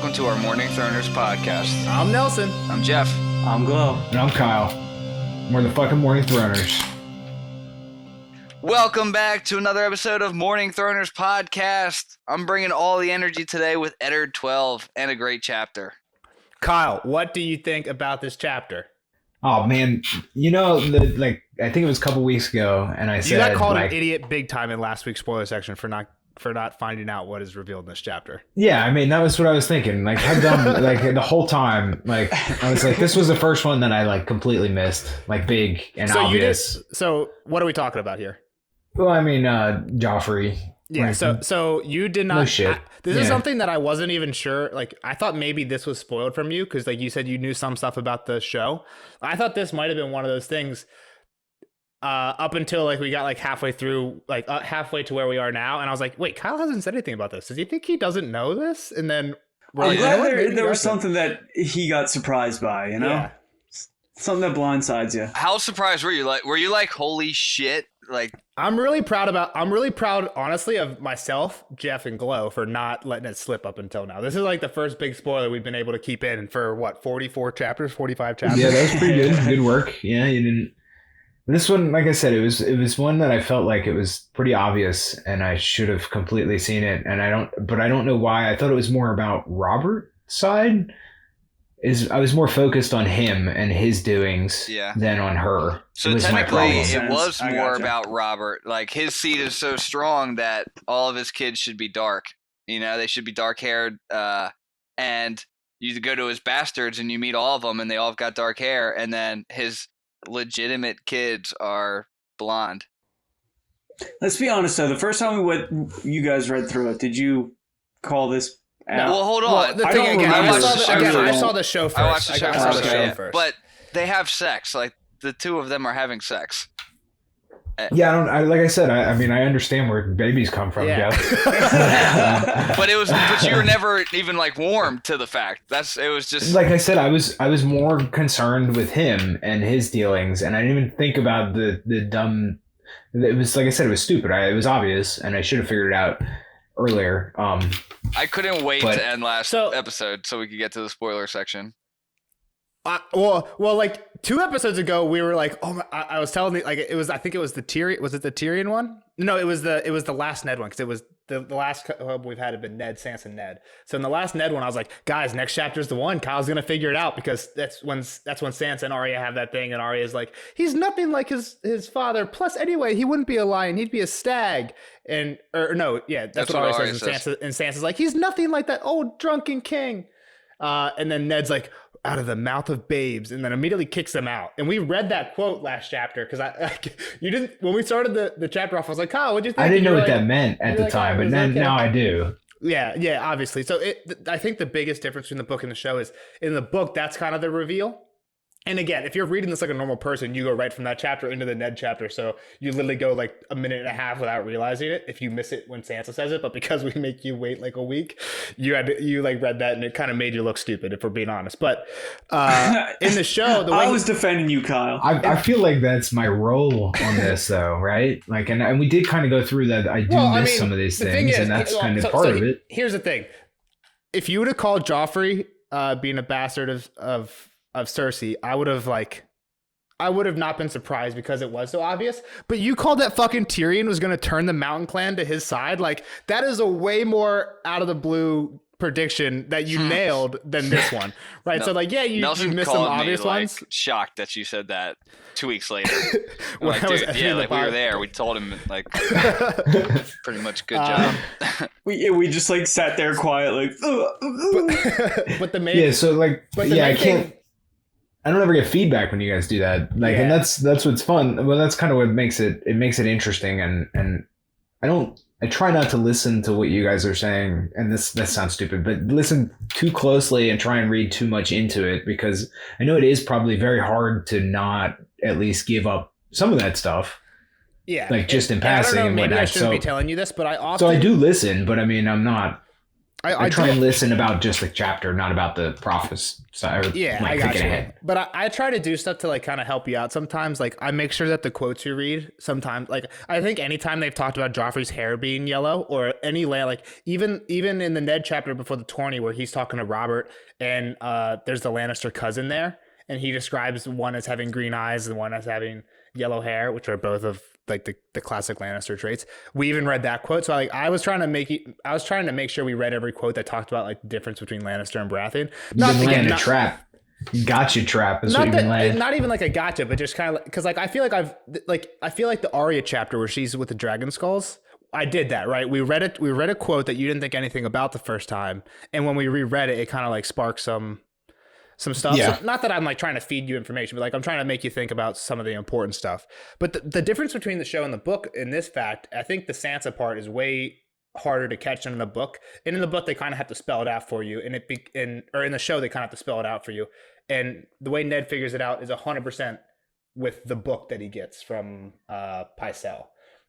welcome to our Morning Throners podcast. I'm Nelson. I'm Jeff. I'm Glow. And I'm Kyle. We're the fucking Morning Throners. Welcome back to another episode of Morning Throners podcast. I'm bringing all the energy today with Eddard 12 and a great chapter. Kyle, what do you think about this chapter? Oh man, I think it was a couple weeks ago, and I said You got called an idiot big time in last week's spoiler section for not finding out what is revealed in this chapter. Yeah, I mean that was what I was thinking. Like how dumb, like the whole time, like I was like, this was the first one that I like completely missed, like big and obvious. So what are we talking about here? Well, I mean, Joffrey. Yeah, like, so you did not. No shit. This is something that I wasn't even sure. Like, I thought maybe this was spoiled from you because, like you said, you knew some stuff about the show. I thought this might have been one of those things up until like we got like halfway through, like halfway to where we are now, and I was like, wait, Kyle hasn't said anything about this. Does he think he doesn't know this? And then I'm glad there was something that he got surprised by. You know, something that blindsides you. How surprised were you? Like, were you like, holy shit? Like, I'm really proud, honestly, of myself, Jeff, and Glow for not letting it slip up until now. This is like the first big spoiler we've been able to keep in for what, 45 chapters? Yeah, that was pretty good. Good work. Yeah, you didn't. This one, like I said, it was one that I felt like it was pretty obvious, and I should have completely seen it. And I don't know why. I thought it was more about Robert's side. I was more focused on him and his doings than on her. So technically, it was more about Robert. Like, his seed is so strong that all of his kids should be dark. You know, they should be dark-haired. And you go to his bastards and you meet all of them, and they all have got dark hair. And then his legitimate kids are blonde. Let's be honest, though. The first time you guys read through it, did you call this? No. Well, hold on. Well, the thing again, I saw the show first. I watched the show first. But they have sex. Like, the two of them are having sex. Yeah, like I said, I mean, I understand where babies come from, Jeff. But you were never even like warm to the fact. It was just like I said, I was more concerned with him and his dealings, and I didn't even think about the dumb. It was like I said, it was stupid. It was obvious, and I should have figured it out earlier. I couldn't wait to end last episode so we could get to the spoiler section. Well, like 2 episodes ago, we were like, oh my, I was telling you, like I think it was the Tyrion. Was it the Tyrion one? No, it was the last Ned one because it was the last we've had have been Ned, Sansa, Ned. So in the last Ned one, I was like, guys, next chapter's the one. Kyle's gonna figure it out because that's when Sansa and Arya have that thing, and Arya's like, he's nothing like his father. Plus, anyway, he wouldn't be a lion; he'd be a stag. That's what Arya says. And Sansa's like, he's nothing like that old drunken king. And then Ned's like, out of the mouth of babes, and then immediately kicks them out. And we read that quote last chapter because you didn't, when we started the chapter off, I was like, Kyle, what'd you think? I didn't know what that meant at the time, but now I do. Yeah, obviously. So I think the biggest difference between the book and the show is in the book, that's kind of the reveal. And again, if you're reading this like a normal person, you go right from that chapter into the Ned chapter. So you literally go like a minute and a half without realizing it if you miss it when Sansa says it. But because we make you wait like a week, you like read that and it kind of made you look stupid, if we're being honest. But in the show, the way I was defending you, Kyle. I feel like that's my role on this, though, right? Like, and we did kind of go through that. I do miss some of these things, and that's kind of part of it. Here's the thing: if you would have called Joffrey being a bastard of Cersei, I would have not been surprised because it was so obvious. But you called that fucking Tyrion was going to turn the Mountain Clan to his side. Like, that is a way more out of the blue prediction that you nailed than this one, right? So like, you missed some obvious ones. Shocked that you said that 2 weeks later. Like, dude, we were there. We told him like pretty much good job. we just like sat there quiet, like. But the main so like I can't. I don't ever get feedback when you guys do that. Like, and that's what's fun. Well, that's kind of what makes it interesting. And I try not to listen to what you guys are saying. And that sounds stupid, but listen too closely and try and read too much into it, because I know it is probably very hard to not at least give up some of that stuff. Yeah. Like just in passing. I don't know, and maybe whatnot. I shouldn't be telling you this, but I do listen, but I mean, I'm not. I try and listen about just the chapter, not about the prophecy side. Yeah, I got you. Ahead. But I try to do stuff to like kind of help you out sometimes. Like I make sure that the quotes you read sometimes, like I think anytime they've talked about Joffrey's hair being yellow or any like even in the Ned chapter before the tourney where he's talking to Robert and there's the Lannister cousin there and he describes one as having green eyes and one as having yellow hair, which are both of like the classic Lannister traits. We even read that quote. So like I was trying to make sure we read every quote that talked about like the difference between Lannister and Baratheon. Not to get a trap. Gotcha trap is what you've been laying. Not even like a gotcha, but just kind of because like I feel like the Arya chapter where she's with the dragon skulls. I did that, right? We read it. We read a quote that you didn't think anything about the first time, and when we reread it, it kind of like sparked some stuff. Yeah. So not that I'm like trying to feed you information, but like I'm trying to make you think about some of the important stuff. But the difference between the show and the book in this fact, I think the Sansa part is way harder to catch than in the book. And in the book, they kind of have to spell it out for you. Or in the show, they kind of have to spell it out for you. And the way Ned figures it out is 100% with the book that he gets from Pycelle.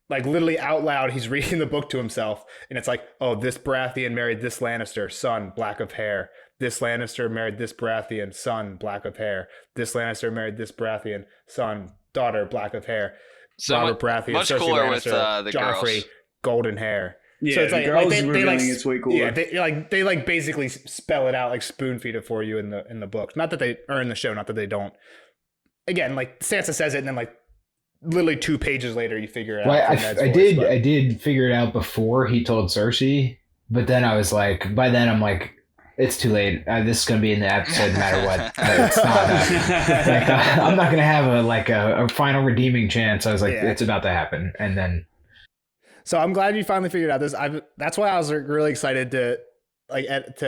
Like literally out loud, he's reading the book to himself. And it's like, oh, this Baratheon married this Lannister, son, black of hair. This Lannister married this Baratheon, son, black of hair. This Lannister married this Baratheon, son, daughter, black of hair. So Robert Baratheon, much Cersei cooler Lannister, with the Joffrey, girls. Golden hair. Yeah, so it's like, girls they it's way cooler. Yeah, they like basically spell it out, like spoon feed it for you in the book. Not that they are in the show, not that they don't. Again, like Sansa says it, and then like literally 2 pages later, you figure it out. I did figure it out before he told Cersei, but then I was like, by then I'm like, it's too late. This is going to be in the episode no matter what. It's not. I'm not going to have a final redeeming chance. I was like, it's about to happen, and then. So I'm glad you finally figured out this. That's why I was really excited to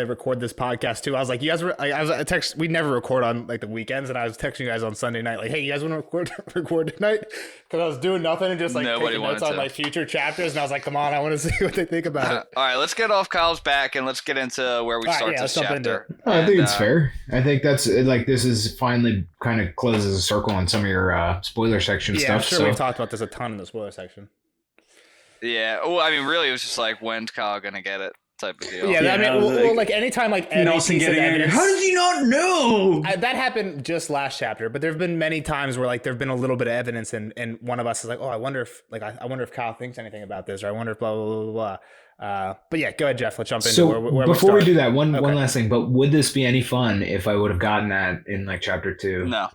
record this podcast too. I was like, you guys were I was a text. We never record on like the weekends, and I was texting you guys on Sunday night, like, hey, you guys want to record tonight? Because I was doing nothing and just like taking notes on my future chapters, and I was like, come on, I want to see what they think about it. All right, let's get off Kyle's back and let's get into where we start this chapter. I think it's fair. I think that's like this is finally kind of closes a circle on some of your spoiler section stuff. I'm sure we've talked about this a ton in the spoiler section. Yeah, well, I mean, really, it was just like, when's Kyle gonna get it? Type of deal. Yeah, I mean, like anytime like any piece of evidence, how did you not know? That happened just last chapter, but there have been many times where like there've been a little bit of evidence, and one of us is like, oh, I wonder if Kyle thinks anything about this, or I wonder if blah blah blah blah. But yeah, go ahead, Jeff. Let's jump into where before we do that. One last thing, but would this be any fun if I would have gotten that in like chapter 2? No.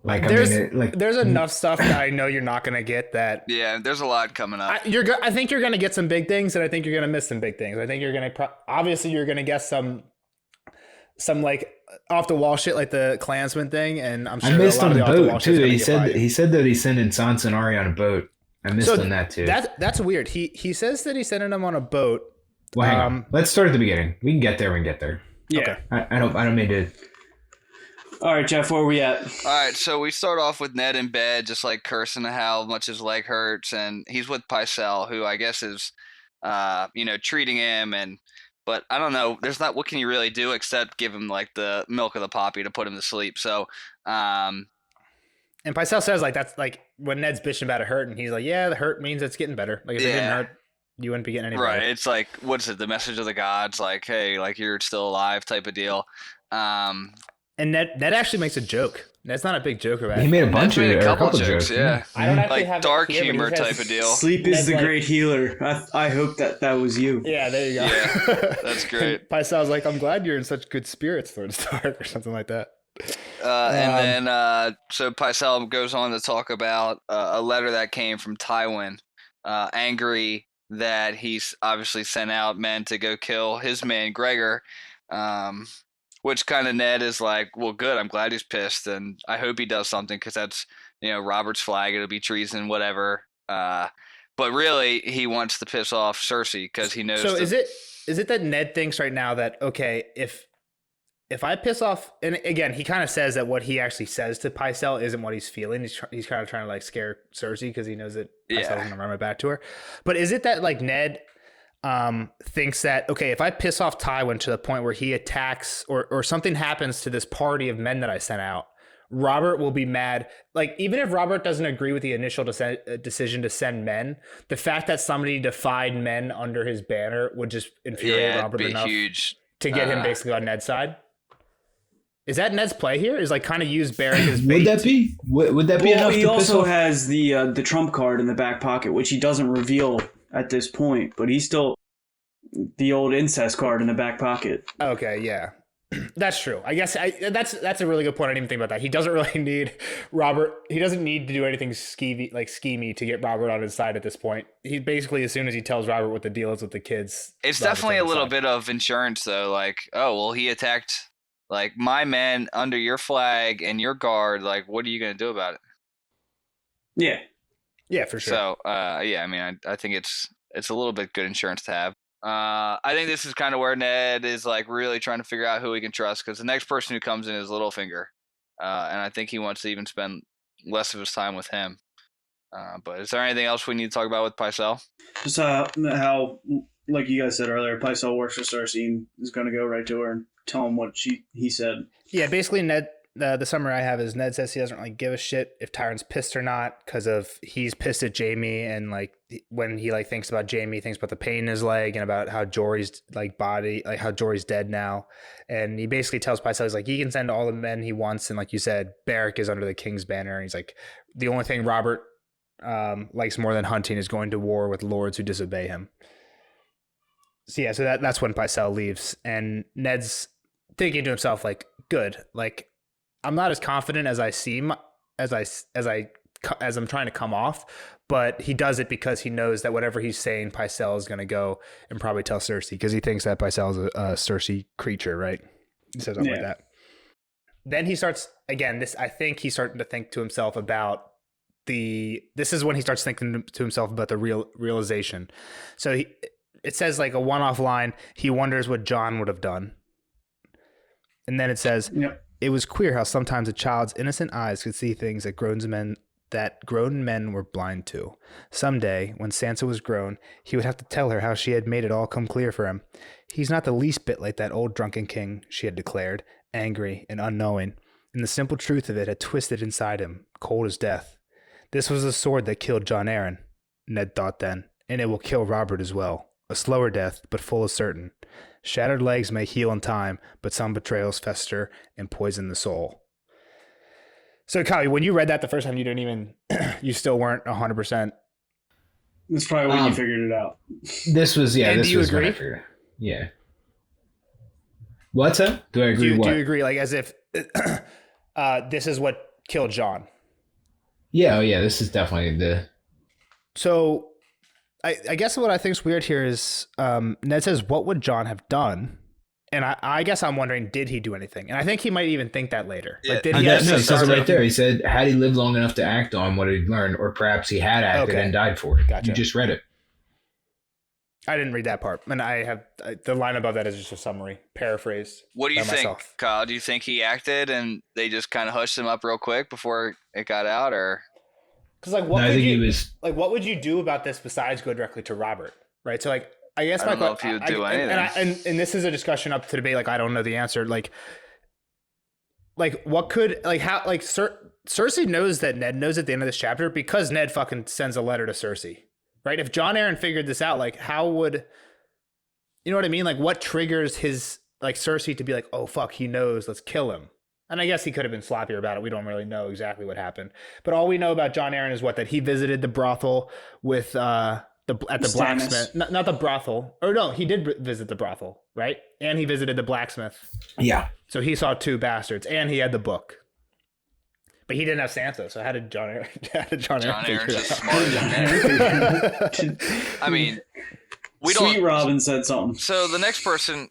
Like there's enough stuff that I know you're not gonna get that. Yeah, there's a lot coming up. I think you're gonna get some big things, and I think you're gonna miss some big things. I think you're gonna obviously you're gonna guess some like off the wall shit like the Klansman thing, and I'm sure I missed on the boat too. He said that he's sending Sansa and Arya on a boat. I missed on that too. That's weird. He says that he's sending them on a boat. Well, hang on. Let's start at the beginning. We can get there. Yeah. Okay. I don't mean to. All right, Jeff, where are we at? All right, so we start off with Ned in bed, just like cursing how much his leg hurts, and he's with Pycelle, who I guess is, treating him, but I don't know. There's not. What can you really do except give him like the milk of the poppy to put him to sleep? So, and Pycelle says like that's like when Ned's bitching about it hurt, and he's like, yeah, the hurt means it's getting better. Like if it didn't hurt, you wouldn't be getting any better. Right. It's like, what's it? The message of the gods, like, hey, like you're still alive, type of deal. And Ned actually makes a joke. Ned's not a big joker about it. He made a couple jokes. Yeah. I don't actually like have dark humor type of deal. Sleep is the great healer. I hope that was you. Yeah, there you go. Yeah, that's great. Pycelle's like, I'm glad you're in such good spirits towards dark or something like that. And then so Pycelle goes on to talk about a letter that came from Tywin, angry that he's obviously sent out men to go kill his man Gregor. Which kind of Ned is like, well, good. I'm glad he's pissed, and I hope he does something because that's, Robert's flag. It'll be treason, whatever. But really, he wants to piss off Cersei because he knows. So is it that Ned thinks right now that okay, if I piss off, and again, he kind of says that what he actually says to Pycelle isn't what he's feeling. He's kind of trying to like scare Cersei because he knows that Pycelle's going to run right back to her. But is it that like Ned thinks that okay, if I piss off Tywin to the point where he attacks or something happens to this party of men that I sent out, Robert will be mad. Like, even if Robert doesn't agree with the initial decision to send men, the fact that somebody defied men under his banner would just infuriate Robert enough to get him basically on Ned's side. Is that Ned's play here? Is like kind of use Beric as bait? Would that be? Would that be enough? He also has the trump card in the back pocket, which he doesn't reveal at this point, but he's still the old incest card in the back pocket. Okay, yeah. That's true. I guess that's a really good point. I didn't even think about that. He doesn't really need Robert. He doesn't need to do anything schemy to get Robert on his side at this point. He basically, as soon as he tells Robert what the deal is with the kids, it's definitely a little bit of insurance, though. Like, oh well, he attacked like my men under your flag and your guard. Like, what are you going to do about it? Yeah, for sure. So, yeah, I mean, I think it's a little bit good insurance to have. I think this is kind of where Ned is like really trying to figure out who he can trust, because the next person who comes in is Littlefinger, and I think he wants to even spend less of his time with him. But is there anything else we need to talk about with Pycelle? Just how, like you guys said earlier, Pycelle works for Cersei and is going to go right to her and tell him what he said. Yeah, basically Ned. The summary I have is Ned says he doesn't really give a shit if Tyrion's pissed or not, because of he's pissed at Jaime, and like when he like thinks about Jaime, thinks about the pain in his leg and about how Jory's like body, like how Jory's dead now, and he basically tells Pycelle he's like he can send all the men he wants, and like you said, Beric is under the king's banner, and he's like the only thing Robert likes more than hunting is going to war with lords who disobey him. So yeah, so that's when Pycelle leaves, and Ned's thinking to himself like, good, like. I'm not as confident as I seem, as I'm trying to come off, but he does it because he knows that whatever he's saying, Pycelle is going to go and probably tell Cersei, because he thinks that Pycelle is a Cersei creature, right? He says something like that. Then he starts again. I think he's starting to think to himself about this is when he starts thinking to himself about the realization. So it says like a one-off line. He wonders what Jon would have done, and then it says. Yep. It was queer how sometimes a child's innocent eyes could see things that grown men were blind to. Someday, when Sansa was grown, he would have to tell her how she had made it all come clear for him. He's not the least bit like that old drunken king, she had declared, angry and unknowing, and the simple truth of it had twisted inside him, cold as death. This was the sword that killed Jon Arryn, Ned thought then, and it will kill Robert as well. A slower death, but full as certain. Shattered legs may heal in time, but some betrayals fester and poison the soul. So, Kyle, when you read that the first time, you still weren't 100%. That's probably when you figured it out. This was, and this do you was agree? when I figured it. Yeah. What's that? Do I agree? Do you agree, like, as if this is what killed Jon? Yeah, this is definitely So... I guess what I think is weird here is Ned says, what would Jon have done? And I guess I'm wondering, did he do anything? And I think he might even think that later. Yeah. Like, did he says it right there. He said, had he lived long enough to act on what he'd learned, or perhaps he had acted and died for it. Gotcha. You just read it. I didn't read that part. And I have the line above that is just a summary, paraphrased. What do you think, Kyle? Do you think he acted and they just kind of hushed him up real quick before it got out, or... Because like, what would you do about this besides go directly to Robert, right? So like, I guess I don't know if he would do anything. And this is a discussion up to debate. Like, I don't know the answer. Like what could how Cersei knows that Ned knows at the end of this chapter because Ned fucking sends a letter to Cersei, right? If Jon Arryn figured this out, like how would you know what I mean? Like what triggers his like Cersei to be like, oh fuck, he knows, let's kill him. And I guess he could have been sloppier about it. We don't really know exactly what happened. But all we know about Jon Arryn is that he visited the brothel with at the blacksmith. Not the brothel. Or no, he did visit the brothel, right? And he visited the blacksmith. Yeah. So he saw two bastards, and he had the book. But he didn't have Sansa, so how did Jon Arryn? Jon Arryn's just smarter than Ned. I mean, Sweet Robin said something. So the next person...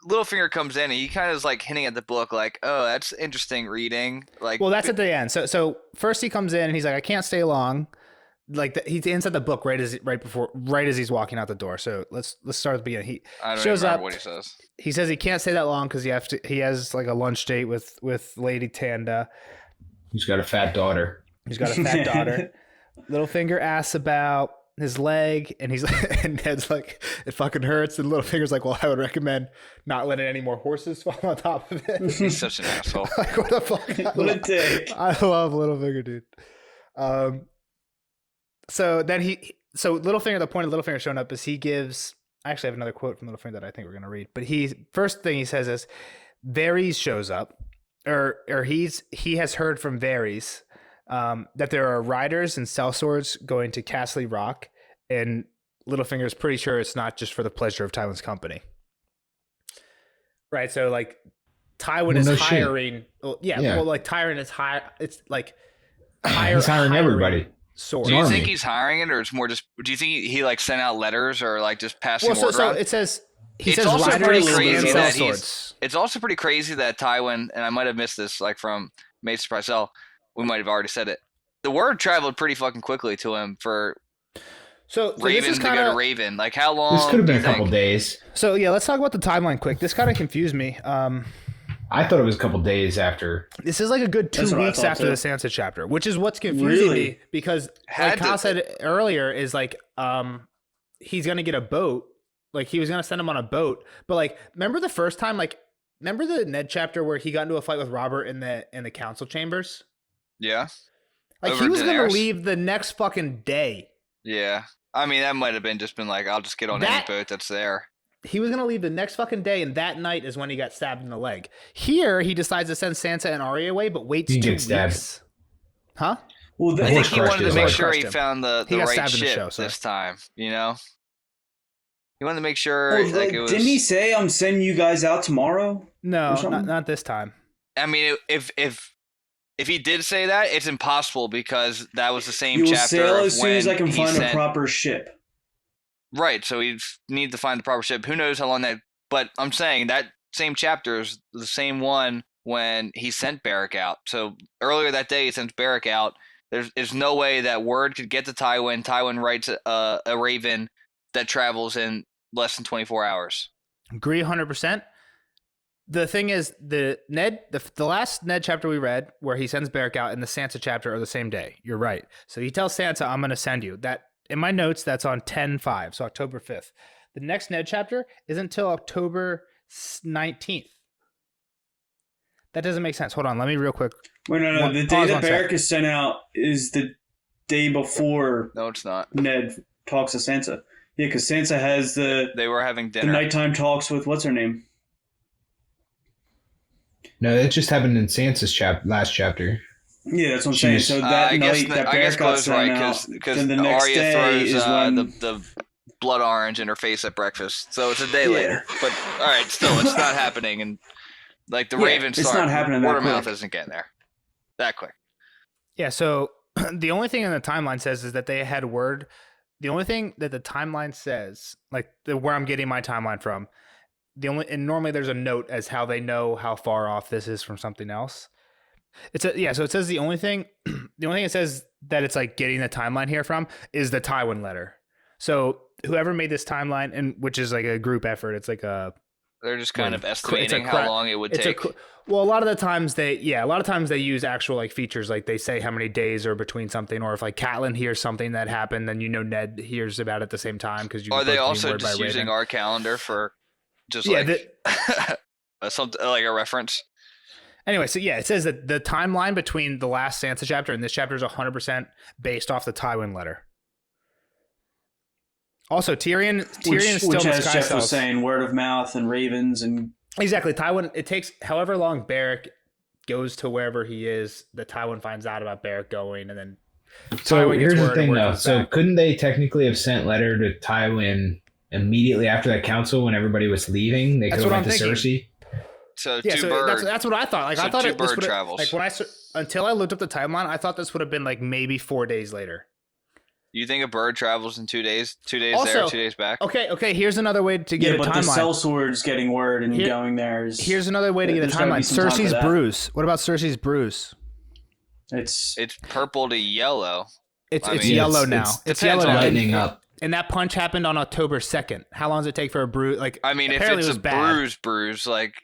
Littlefinger comes in and he kind of is like hinting at the book, like, "Oh, that's interesting reading." Like, well, that's at the end. So first he comes in and he's like, "I can't stay long." Like he ends at the book right as he's walking out the door. So let's start at the beginning. He shows up. What he says. He says he can't stay that long because he has like a lunch date with Lady Tanda. He's got a fat daughter. Littlefinger asks about his leg, and he's and Ned's like, it fucking hurts, and Littlefinger's like, well, I would recommend not letting any more horses fall on top of it. He's such an asshole. Like, what the fuck? What a dick. I love Littlefinger, dude. So then so Littlefinger, the point of Littlefinger showing up is he gives. I actually have another quote from Littlefinger that I think we're gonna read. But first thing he says is, Varys shows up, or he has heard from Varys that there are riders and sellswords going to Castle Rock, and Littlefinger's pretty sure it's not just for the pleasure of Tywin's company. Right. So like Tywin is hiring. Well, yeah. Well, like Tywin is it's like he's hiring everybody. Sword. Do you think he's hiring it, or it's more just? Do you think he like sent out letters or like just passing order around? So it says it's says also riders pretty crazy and that swords. It's also pretty crazy that Tywin, and I might have missed this, like from Mace Parcell, we might have already said it. The word traveled pretty fucking quickly to him for Raven to go to Raven. Like how long? This could have been a couple days. So yeah, let's talk about the timeline quick. This kind of confused me. I thought it was a couple days after. This is like a good 2 weeks after the Sansa chapter, which is what's confusing me because like Kyle said earlier is like he's gonna get a boat. Like he was gonna send him on a boat, but like remember the first time? Like remember the Ned chapter where he got into a fight with Robert in the council chambers? Yeah. Like he was gonna leave the next fucking day. Yeah. I mean that might have been like I'll just get on any boat that's there. He was going to leave the next fucking day, and that night is when he got stabbed in the leg. Here, he decides to send Sansa and Arya away, but waits 2 weeks. Huh? Well, I think he wanted to make sure he found the right ship this time, you know? He wanted to make sure it was... Didn't he say, I'm sending you guys out tomorrow? No, not this time. I mean, if he did say that, it's impossible because that was the same chapter. Sail as soon as I can find a proper ship. Right, so we need to find the proper ship. Who knows how long that... But I'm saying that same chapter is the same one when he sent Beric out. So earlier that day he sent Beric out. There's no way that word could get to Tywin. Tywin writes a raven that travels in less than 24 hours. Agree 100%. The thing is, the last Ned chapter we read where he sends Beric out and the Sansa chapter are the same day. You're right. So he tells Sansa, I'm going to send you. That in my notes, that's on 10/5, so October 5th. The next Ned chapter isn't until October 19th. That doesn't make sense. Hold on, let me real quick. Wait, no. The day that Beric is sent out is the day before. No, it's not. Ned talks to Sansa. Yeah, because Sansa has They were having dinner. The nighttime talks with what's her name. No, that just happened in Sansa's last chapter. Yeah, that's what I'm saying. So that night that Beric got sent out, then the next Arya day throws is when the blood orange in her face at breakfast. So it's a day later. But all right, still, it's not happening. And like the Raven it's not happening. Word of mouth isn't getting there that quick. Yeah. So the only thing in the timeline says is that they had word. The only thing that the timeline says, like where I'm getting my timeline from, and normally there's a note as how they know how far off this is from something else. So it says the only thing it says that it's like getting the timeline here from is the Tywin letter. So whoever made this timeline, and which is like a group effort, it's like they're just kind of estimating how long it would take. Well, a lot of times they use actual like features, like they say how many days are between something, or if like Catelyn hears something that happened, then Ned hears about it at the same time because you. Are they also just using our calendar for just something like a reference? Anyway, so yeah, it says that the timeline between the last Sansa chapter and this chapter is 100% based off the Tywin letter. Also, Tyrion is still which, as Jeff was saying, word of mouth and ravens and exactly. Tywin. It takes however long Beric goes to wherever he is. The Tywin finds out about Beric going, and then. So here's the thing, though. So couldn't they technically have sent letter to Tywin immediately after that council when everybody was leaving? They could have went to Cersei. So that's what I thought. Like I thought it bird travels. Like until I looked up the timeline, I thought this would have been like maybe 4 days later. You think a bird travels in 2 days? 2 days also, there, 2 days back? Okay. Here's another way to get a timeline. Yeah, but the sellsword's getting word and going there is... Here's another way to get a timeline. Cersei's bruise. What about Cersei's bruise? It's purple to yellow. It's yellow now. It's yellow now. Lightening up. And that punch happened on October 2nd. How long does it take for a bruise? Like, I mean, if it's a bruise, like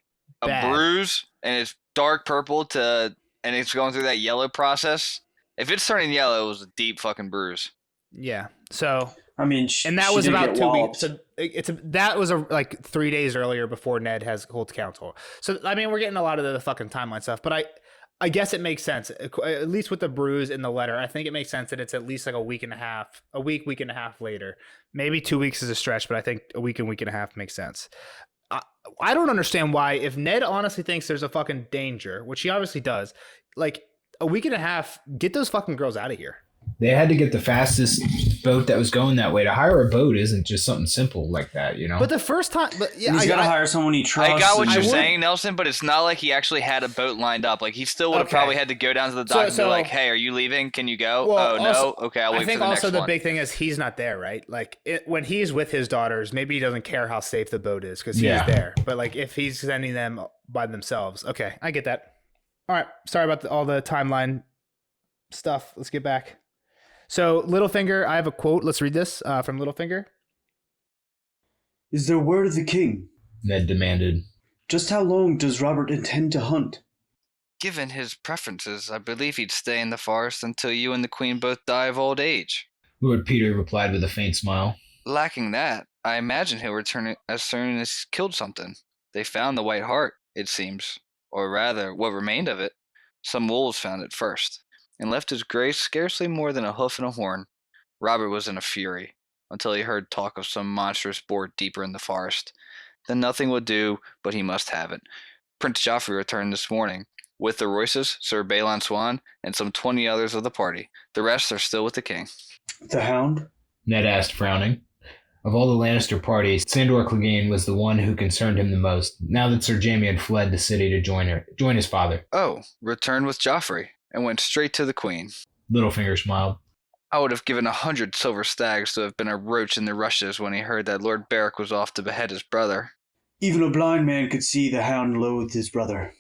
a bruise, and it's dark purple and it's going through that yellow process. If it's turning yellow, it was a deep fucking bruise. Yeah. So I mean, and that was about 2 weeks. So that was like 3 days earlier before Ned holds council. So I mean, we're getting a lot of the fucking timeline stuff, but I guess it makes sense, at least with the bruise in the letter. I think it makes sense that it's at least like week and a half later. Maybe 2 weeks is a stretch, but I think a week and a half makes sense. I don't understand why, if Ned honestly thinks there's a fucking danger, which he obviously does, like a week and a half, get those fucking girls out of here. They had to get the fastest boat that was going that way. To hire a boat isn't just something simple like that, you know? But the first time, he's got to hire someone he trusts. I got what you're saying, Nelson, but it's not like he actually had a boat lined up. Like, he still would have probably had to go down to the dock and be like, hey, are you leaving? Can you go? Well, no? Okay, I'll wait for the next one. I think also the big thing is he's not there, right? Like, when he's with his daughters, maybe he doesn't care how safe the boat is because he's there. But, like, if he's sending them by themselves, okay, I get that. All right, sorry about all the timeline stuff. Let's get back. So, Littlefinger, I have a quote. Let's read this from Littlefinger. Is there word of the king? Ned demanded. Just how long does Robert intend to hunt? Given his preferences, I believe he'd stay in the forest until you and the queen both die of old age. Lord Peter replied with a faint smile. Lacking that, I imagine he'll return as soon as he's killed something. They found the White Hart, it seems. Or rather, what remained of it. Some wolves found it first, and left his grace scarcely more than a hoof and a horn. Robert was in a fury, until he heard talk of some monstrous boar deeper in the forest. Then nothing would do, but he must have it. Prince Joffrey returned this morning, with the Royces, Sir Balon Swan, and some 20 others of the party. The rest are still with the king. The Hound? Ned asked, frowning. Of all the Lannister parties, Sandor Clegane was the one who concerned him the most, now that Sir Jaime had fled the city to join his father. Oh, returned with Joffrey, and went straight to the queen. Littlefinger smiled. I would have given 100 silver stags to have been a roach in the rushes when he heard that Lord Beric was off to behead his brother. Even a blind man could see the Hound loathed his brother.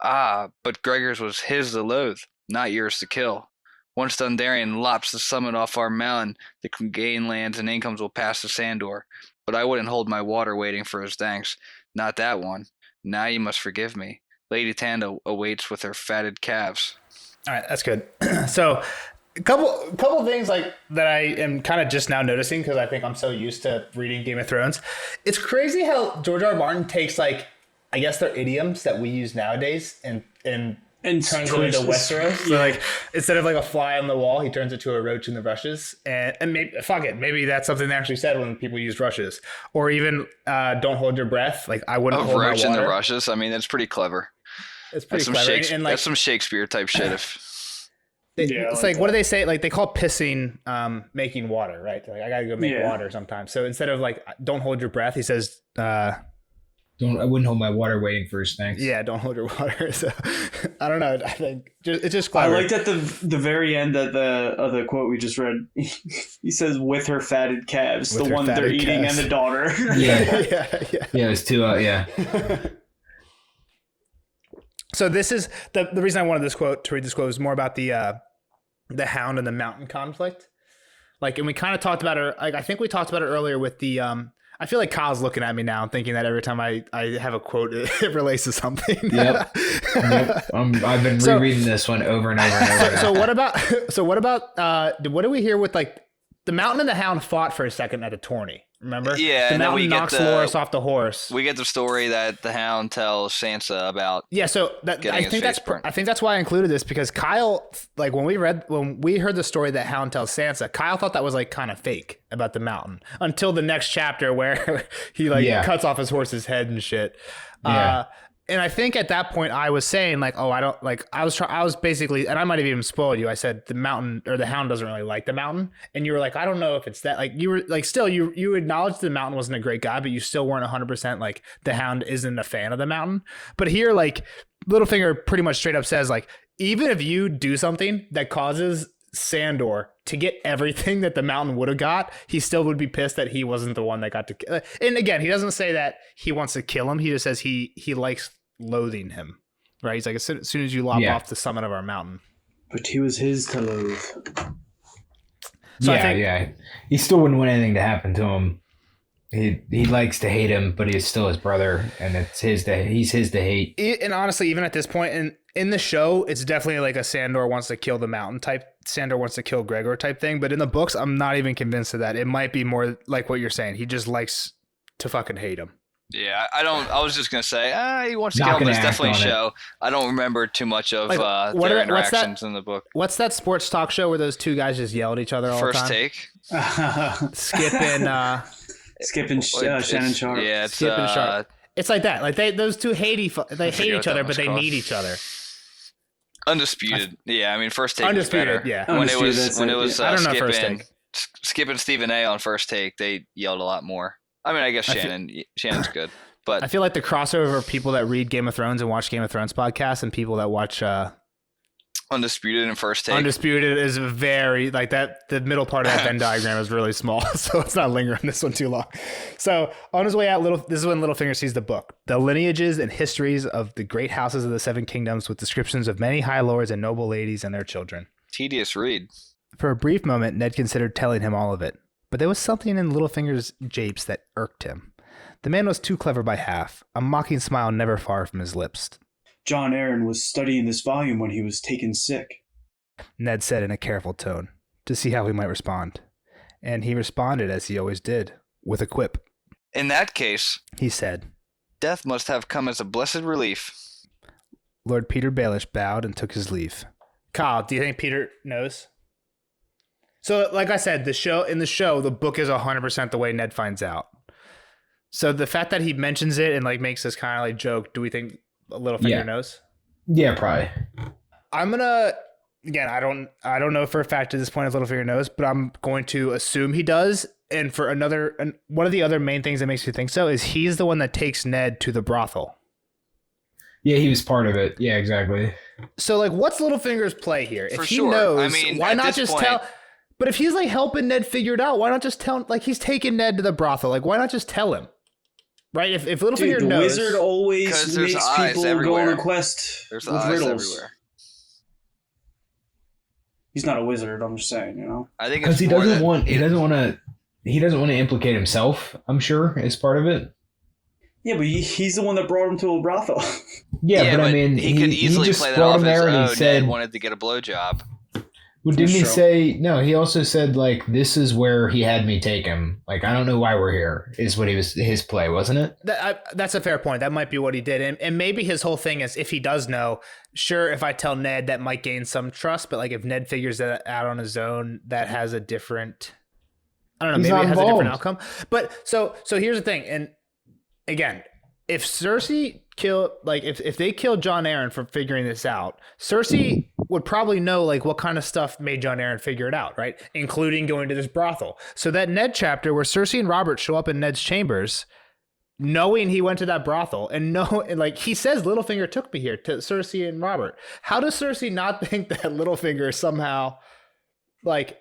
Ah, but Gregor's was his to loathe, not yours to kill. Once Dondarrion lops the summit off our mountain, the Clegane lands and incomes will pass to Sandor. But I wouldn't hold my water waiting for his thanks. Not that one. Now you must forgive me. Lady Tanda awaits with her fatted calves. All right, that's good. So, a couple things like that I am kind of just now noticing because I think I'm so used to reading Game of Thrones. It's crazy how George R. R. Martin takes, like, I guess they're idioms that we use nowadays and turns it into Westeros. So, like, instead of like a fly on the wall, he turns it to a roach in the rushes. And maybe, fuck it, maybe that's something they actually said when people used rushes. Or even don't hold your breath. Like, I wouldn't hold my water. A roach in the rushes? I mean, that's pretty clever. It's pretty clever. And like, that's some Shakespeare type shit. It's like, what do they say? Like, they call pissing making water, right? Like, I gotta go make water sometimes. So instead of like, don't hold your breath, he says, I wouldn't hold my water waiting for his thanks. Yeah, don't hold your water. So I don't know. I think it's just clever. I liked at the very end of the quote we just read. He says, "With her fatted calves," the one they're eating, and the daughter. Yeah. It was too. So this is the reason I wanted to read this quote is more about the Hound and the Mountain conflict. Like, and we kind of talked about it. Like, I think we talked about it earlier with the. I feel like Kyle's looking at me now and thinking that every time I have a quote, it relates to something. Yep. I've been rereading this one over and over and over. So what about what do we hear with, like, the Mountain and the Hound fought for a second at a tourney? Remember? Yeah. The Mountain knocks Loras off the horse. We get the story that the Hound tells Sansa about. Yeah. So I think that's why I included this, because Kyle, like, when we heard the story that Hound tells Sansa, Kyle thought that was like kind of fake about the Mountain until the next chapter where he cuts off his horse's head and shit. Yeah. And I think at that point I was saying, like, oh, I don't like, I was basically, and I might have even spoiled you. I said the Mountain, or the Hound, doesn't really like the Mountain. And you were like, I don't know if it's that, like, you were like, still you acknowledged the Mountain wasn't a great guy, but you still weren't 100% like the Hound isn't a fan of the Mountain. But here, like, Littlefinger pretty much straight up says, like, even if you do something that causes Sandor to get everything that the Mountain would have got, he still would be pissed that he wasn't the one that got to. And again, he doesn't say that he wants to kill him. He just says he likes loathing him, right? He's like, as soon as you lop off the summit of our mountain. But he was his to loathe. So he still wouldn't want anything to happen to him. He likes to hate him, but he's still his brother, and it's he's his to hate. And honestly, even at this point, in the show, it's definitely like a Sandor wants to kill the mountain type. Sandor wants to kill Gregor type thing. But in the books, I'm not even convinced of that. It might be more like what you're saying. He just likes to fucking hate him. Yeah, I was just gonna say, he wants to kill him. There's definitely a show. I don't remember too much of their interactions in the book. What's that sports talk show where those two guys just yell at each other all the time? First Take. Skipping Shannon Sharp. Yeah, it's Skip and Sharp. It's like that. Like those two hate each other, but they need each other. Undisputed. Yeah, I mean, First Take Undisputed, was better. yeah. When it was I don't know First Take. Skip and Stephen A on First Take, they yelled a lot more. I mean, I guess Shannon's good, but I feel like the crossover of people that read Game of Thrones and watch Game of Thrones podcasts and people that watch Undisputed and First Take. Undisputed is very like that. The middle part of that Venn diagram is really small, so let's not linger on this one too long. So on his way out, this is when Littlefinger sees the book, the lineages and histories of the great houses of the Seven Kingdoms, with descriptions of many high lords and noble ladies and their children. Tedious read. For a brief moment, Ned considered telling him all of it, but there was something in Littlefinger's japes that irked him. The man was too clever by half, a mocking smile never far from his lips. John Aaron was studying this volume when he was taken sick, Ned said in a careful tone, to see how he might respond. And he responded as he always did, with a quip. In that case, he said, death must have come as a blessed relief. Lord Peter Baelish bowed and took his leave. Kyle, do you think Peter knows? So, like I said, in the show, the book is 100% the way Ned finds out. So the fact that he mentions it and like makes this kind of like joke, do we think Littlefinger knows? Yeah, probably. I'm gonna again. I don't know for a fact at this point if Littlefinger knows, but I'm going to assume he does. And for one of the other main things that makes me think so is he's the one that takes Ned to the brothel. Yeah, he was part of it. Yeah, exactly. So like, what's Littlefinger's play here? For if he sure. knows, I mean, why not just tell? But if he's like helping Ned figure it out, why not just tell? Like he's taking Ned to the brothel. Like why not just tell him? Right? If Littlefinger knows, the wizard always makes people go on a quest with riddles. Everywhere. He's not a wizard. I'm just saying, you know. I think because he doesn't want to implicate himself. I'm sure as part of it. Yeah, but he's the one that brought him to a brothel. Yeah, but I mean, he could easily just play that off there as and he said, Ned wanted to get a blowjob. Well, didn't he say no? He also said like this is where he had me take him. Like I don't know why we're here. Is what his play, wasn't it? That's a fair point. That might be what he did, and maybe his whole thing is if he does know, sure. If I tell Ned, that might gain some trust. But like if Ned figures that out on his own, that has a different. I don't know. Maybe it has a different outcome. But so here's the thing, and again, if Cersei if they killed John Aaron for figuring this out, Cersei would probably know like what kind of stuff made John Aaron figure it out, right? Including going to this brothel. So that Ned chapter where Cersei and Robert show up in Ned's chambers, knowing he went to that brothel, and like he says, Littlefinger took me here to Cersei and Robert. How does Cersei not think that Littlefinger somehow like?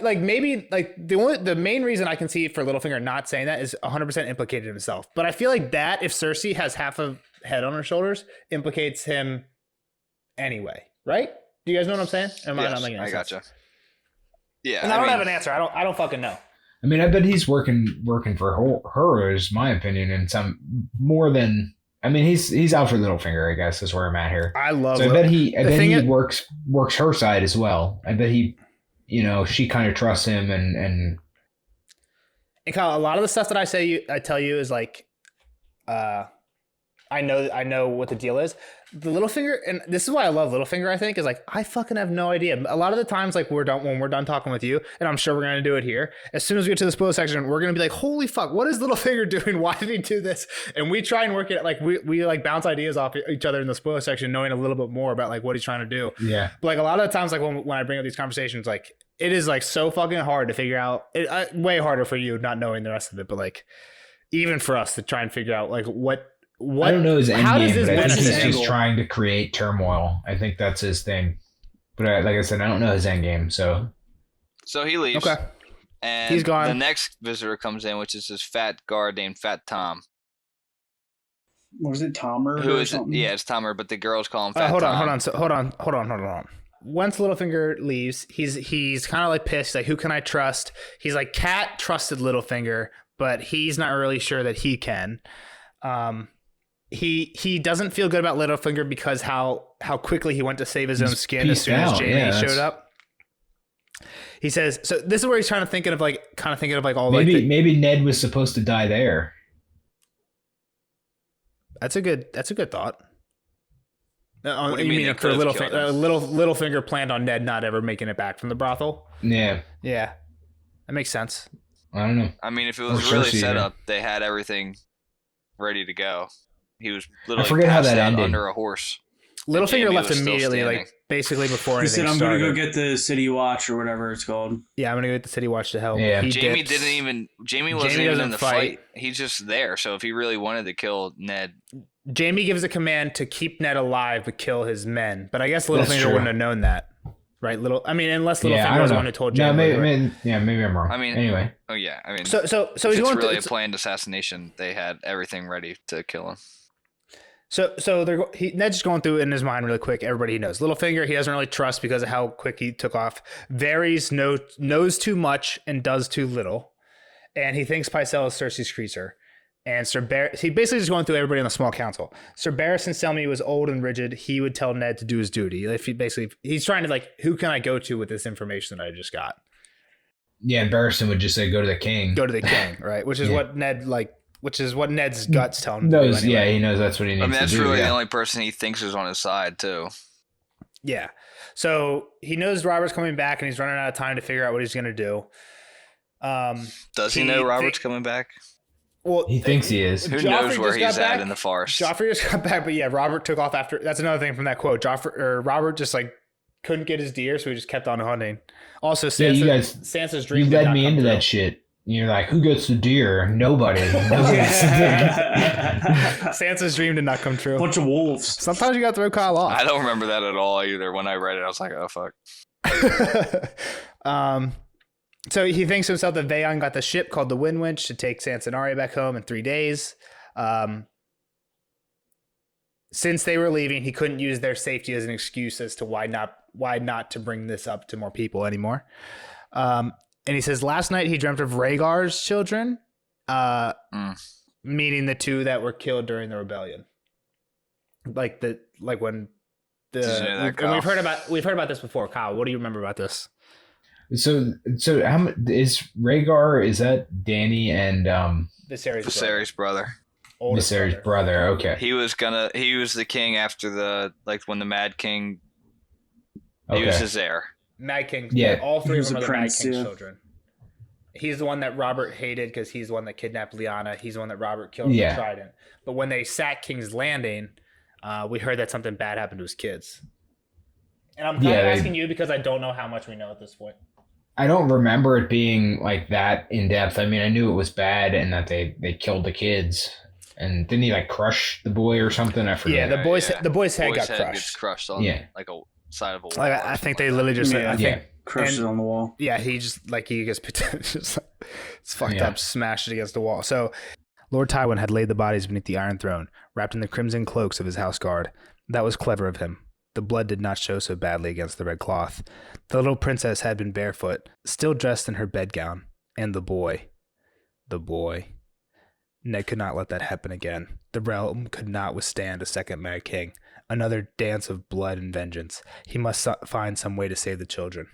Maybe the main reason I can see for Littlefinger not saying that is 100% implicated himself. But I feel like that if Cersei has half a head on her shoulders, implicates him anyway, right? Do you guys know what I'm saying? Am I not making any sense? Gotcha. Yeah, and I don't have an answer. I don't fucking know. I mean, I bet he's working for her is my opinion, and some more than. I mean, he's out for Littlefinger. I guess is where I'm at here. I love. So I bet he works her side as well. I bet he. You know, she kind of trusts him and Kyle, a lot of the stuff that I tell you is like, I know what the deal is. The Littlefinger, and this is why I love Littlefinger, I think, is like, I fucking have no idea. A lot of the times, like, when we're done talking with you, and I'm sure we're going to do it here, as soon as we get to the spoiler section, we're going to be like, holy fuck, what is Littlefinger doing? Why did he do this? And we try and work it, like, we like bounce ideas off each other in the spoiler section, knowing a little bit more about, like, what he's trying to do. Yeah. But, like, a lot of the times, like, when I bring up these conversations, like, it is, like, so fucking hard to figure out. Way harder for you not knowing the rest of it, but, like, even for us to try and figure out, like, what I don't know his end game, but I think he's angle? just trying to create turmoil. I think that's his thing. But like I said, I don't know his end game. So he leaves. Okay. And he's gone. The next visitor comes in, which is this fat guard named Fat Tom. Was it Tomer? Who is it? Yeah, it's Tomer, but the girls call him Fat Tom. Hold on. Once Littlefinger leaves, he's kind of like pissed. Like, who can I trust? He's like, Cat trusted Littlefinger, but he's not really sure that he can. he doesn't feel good about Littlefinger because how quickly he went to save his own skin as soon as Jaime showed up. He says, so this is where he's trying to think of like all maybe Ned was supposed to die there. That's a good thought. What do you mean for Littlefinger planned on Ned not ever making it back from the brothel? Yeah. Yeah. That makes sense. I don't know. I mean, if it was really set up, they had everything ready to go. He was literally passed out under a horse. Littlefinger left immediately, like basically before anything started. He said, "I'm going to go get the City Watch or whatever it's called." Yeah, I'm going to go get the City Watch to help. Yeah. Jaime wasn't even in the fight. He's just there. So if he really wanted to kill Ned, Jaime gives a command to keep Ned alive but kill his men. But I guess Littlefinger wouldn't have known that, right? Unless Littlefinger was the one who told Jaime. Maybe I'm wrong. I mean, anyway. Oh yeah, I mean, so he's going really a planned assassination. They had everything ready to kill him. So Ned's just going through it in his mind really quick. Everybody he knows. Littlefinger, he doesn't really trust because of how quick he took off. Varys knows too much and does too little. And he thinks Pycelle is Cersei's creature. And he basically just going through everybody on the small council. Sir Barristan Selmy was old and rigid. He would tell Ned to do his duty. If he's trying to like, who can I go to with this information that I just got? Yeah, and Barristan would just say, go to the king. Go to the king, right? Which is what Ned Which is what Ned's guts tell him. Knows, anyway. Yeah, he knows that's what he needs to do. That's really the only person he thinks is on his side, too. Yeah. So he knows Robert's coming back, and he's running out of time to figure out what he's going to do. Does he know Robert's coming back? Well, he thinks he is. Who knows where he's at in the forest? Joffrey just got back, but yeah, Robert took off after. That's another thing from that quote. Robert just like couldn't get his deer, so he just kept on hunting. Also, Sansa's dream. You led me into that shit. You're like, who gets the deer? Nobody. Sansa's dream did not come true. Bunch of wolves. Sometimes you got to throw Kyle off. I don't remember that at all either. When I read it, I was like, oh, fuck. So he thinks to himself that Vaon got the ship called the Wind Winch to take Sansa and Arya back home in 3 days. Since they were leaving, he couldn't use their safety as an excuse as to why not to bring this up to more people anymore. And he says last night he dreamt of Rhaegar's children, meaning the 2 that were killed during the rebellion. And we've heard about this before. Kyle, what do you remember about this? So how is Rhaegar? Is that Dany and Viserys' brother? Viserys' brother. Okay. He was the king after when the Mad King. He was his heir. Mad King. Yeah. All 3 of them are the Mad King's children. He's the one that Robert hated because he's the one that kidnapped Lyanna. He's the one that Robert killed with the trident. But when they sacked King's Landing, we heard that something bad happened to his kids. And I'm kind of asking you because I don't know how much we know at this point. I don't remember it being like that in depth. I mean, I knew it was bad and that they killed the kids. And didn't he crush the boy or something? I forget. Yeah, the boy's head got crushed. Gets crushed on a side of a wall. I think they literally just crushed it on the wall. Yeah, he just he gets it's fucked up, smashed it against the wall. So Lord Tywin had laid the bodies beneath the Iron Throne, wrapped in the crimson cloaks of his house guard. That was clever of him. The blood did not show so badly against the red cloth. The little princess had been barefoot, still dressed in her bedgown. And the boy. Ned could not let that happen again. The realm could not withstand a second Mad King. Another dance of blood and vengeance. He must find some way to save the children.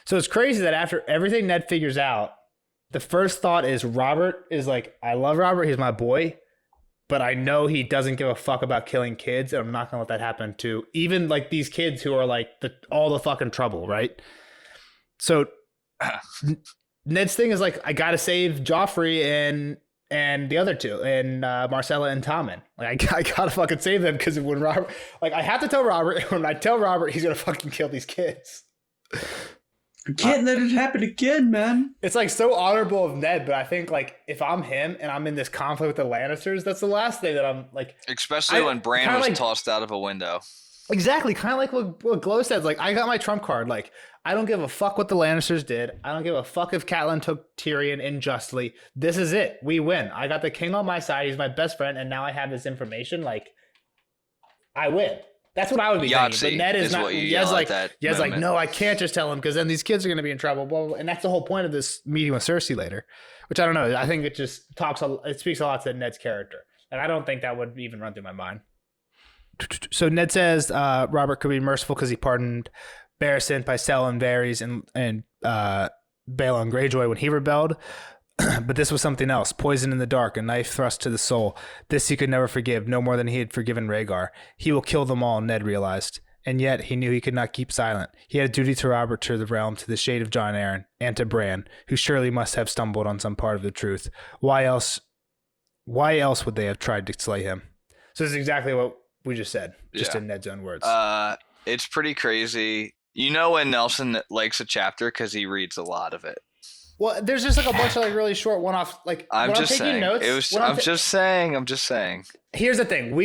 So it's crazy that after everything Ned figures out, the first thought is Robert is like, I love Robert, he's my boy. But I know he doesn't give a fuck about killing kids, and I'm not gonna let that happen to even these kids who are all the fucking trouble, right? So Ned's thing is I gotta save Joffrey and the other 2, and Marcella and Tommen. I gotta fucking save them because when Robert, I have to tell Robert. When I tell Robert, he's gonna fucking kill these kids. I can't let it happen again, man. It's so honorable of Ned, but I think if I'm him and I'm in this conflict with the Lannisters, that's the last thing that I'm Especially when Bran was tossed out of a window. Exactly, kind of like what Glow said. I got my trump card. I don't give a fuck what the Lannisters did. I don't give a fuck if Catelyn took Tyrion unjustly. This is it. We win. I got the king on my side. He's my best friend, and now I have this information. I win. That's what I would be thinking. But Ned is not. Yed's no, I can't just tell him because then these kids are going to be in trouble. Blah, blah, blah. And that's the whole point of this meeting with Cersei later, which I don't know. I think it just it speaks a lot to Ned's character. And I don't think that would even run through my mind. So Ned says Robert could be merciful because he pardoned Barristan, Pycelle, and Varys and Balon Greyjoy when he rebelled. But this was something else. Poison in the dark, a knife thrust to the soul. This he could never forgive, no more than he had forgiven Rhaegar. He will kill them all, Ned realized. And yet he knew he could not keep silent. He had a duty to Robert, to the realm, to the shade of Jon Arryn, and to Bran, who surely must have stumbled on some part of the truth. Why else would they have tried to slay him? So this is exactly what we just said, just in Ned's own words. It's pretty crazy. You know when Nelson likes a chapter because he reads a lot of it. Well, there's just like a bunch of like really short one-off. Like I'm just saying. Notes, I'm just saying. Here's the thing: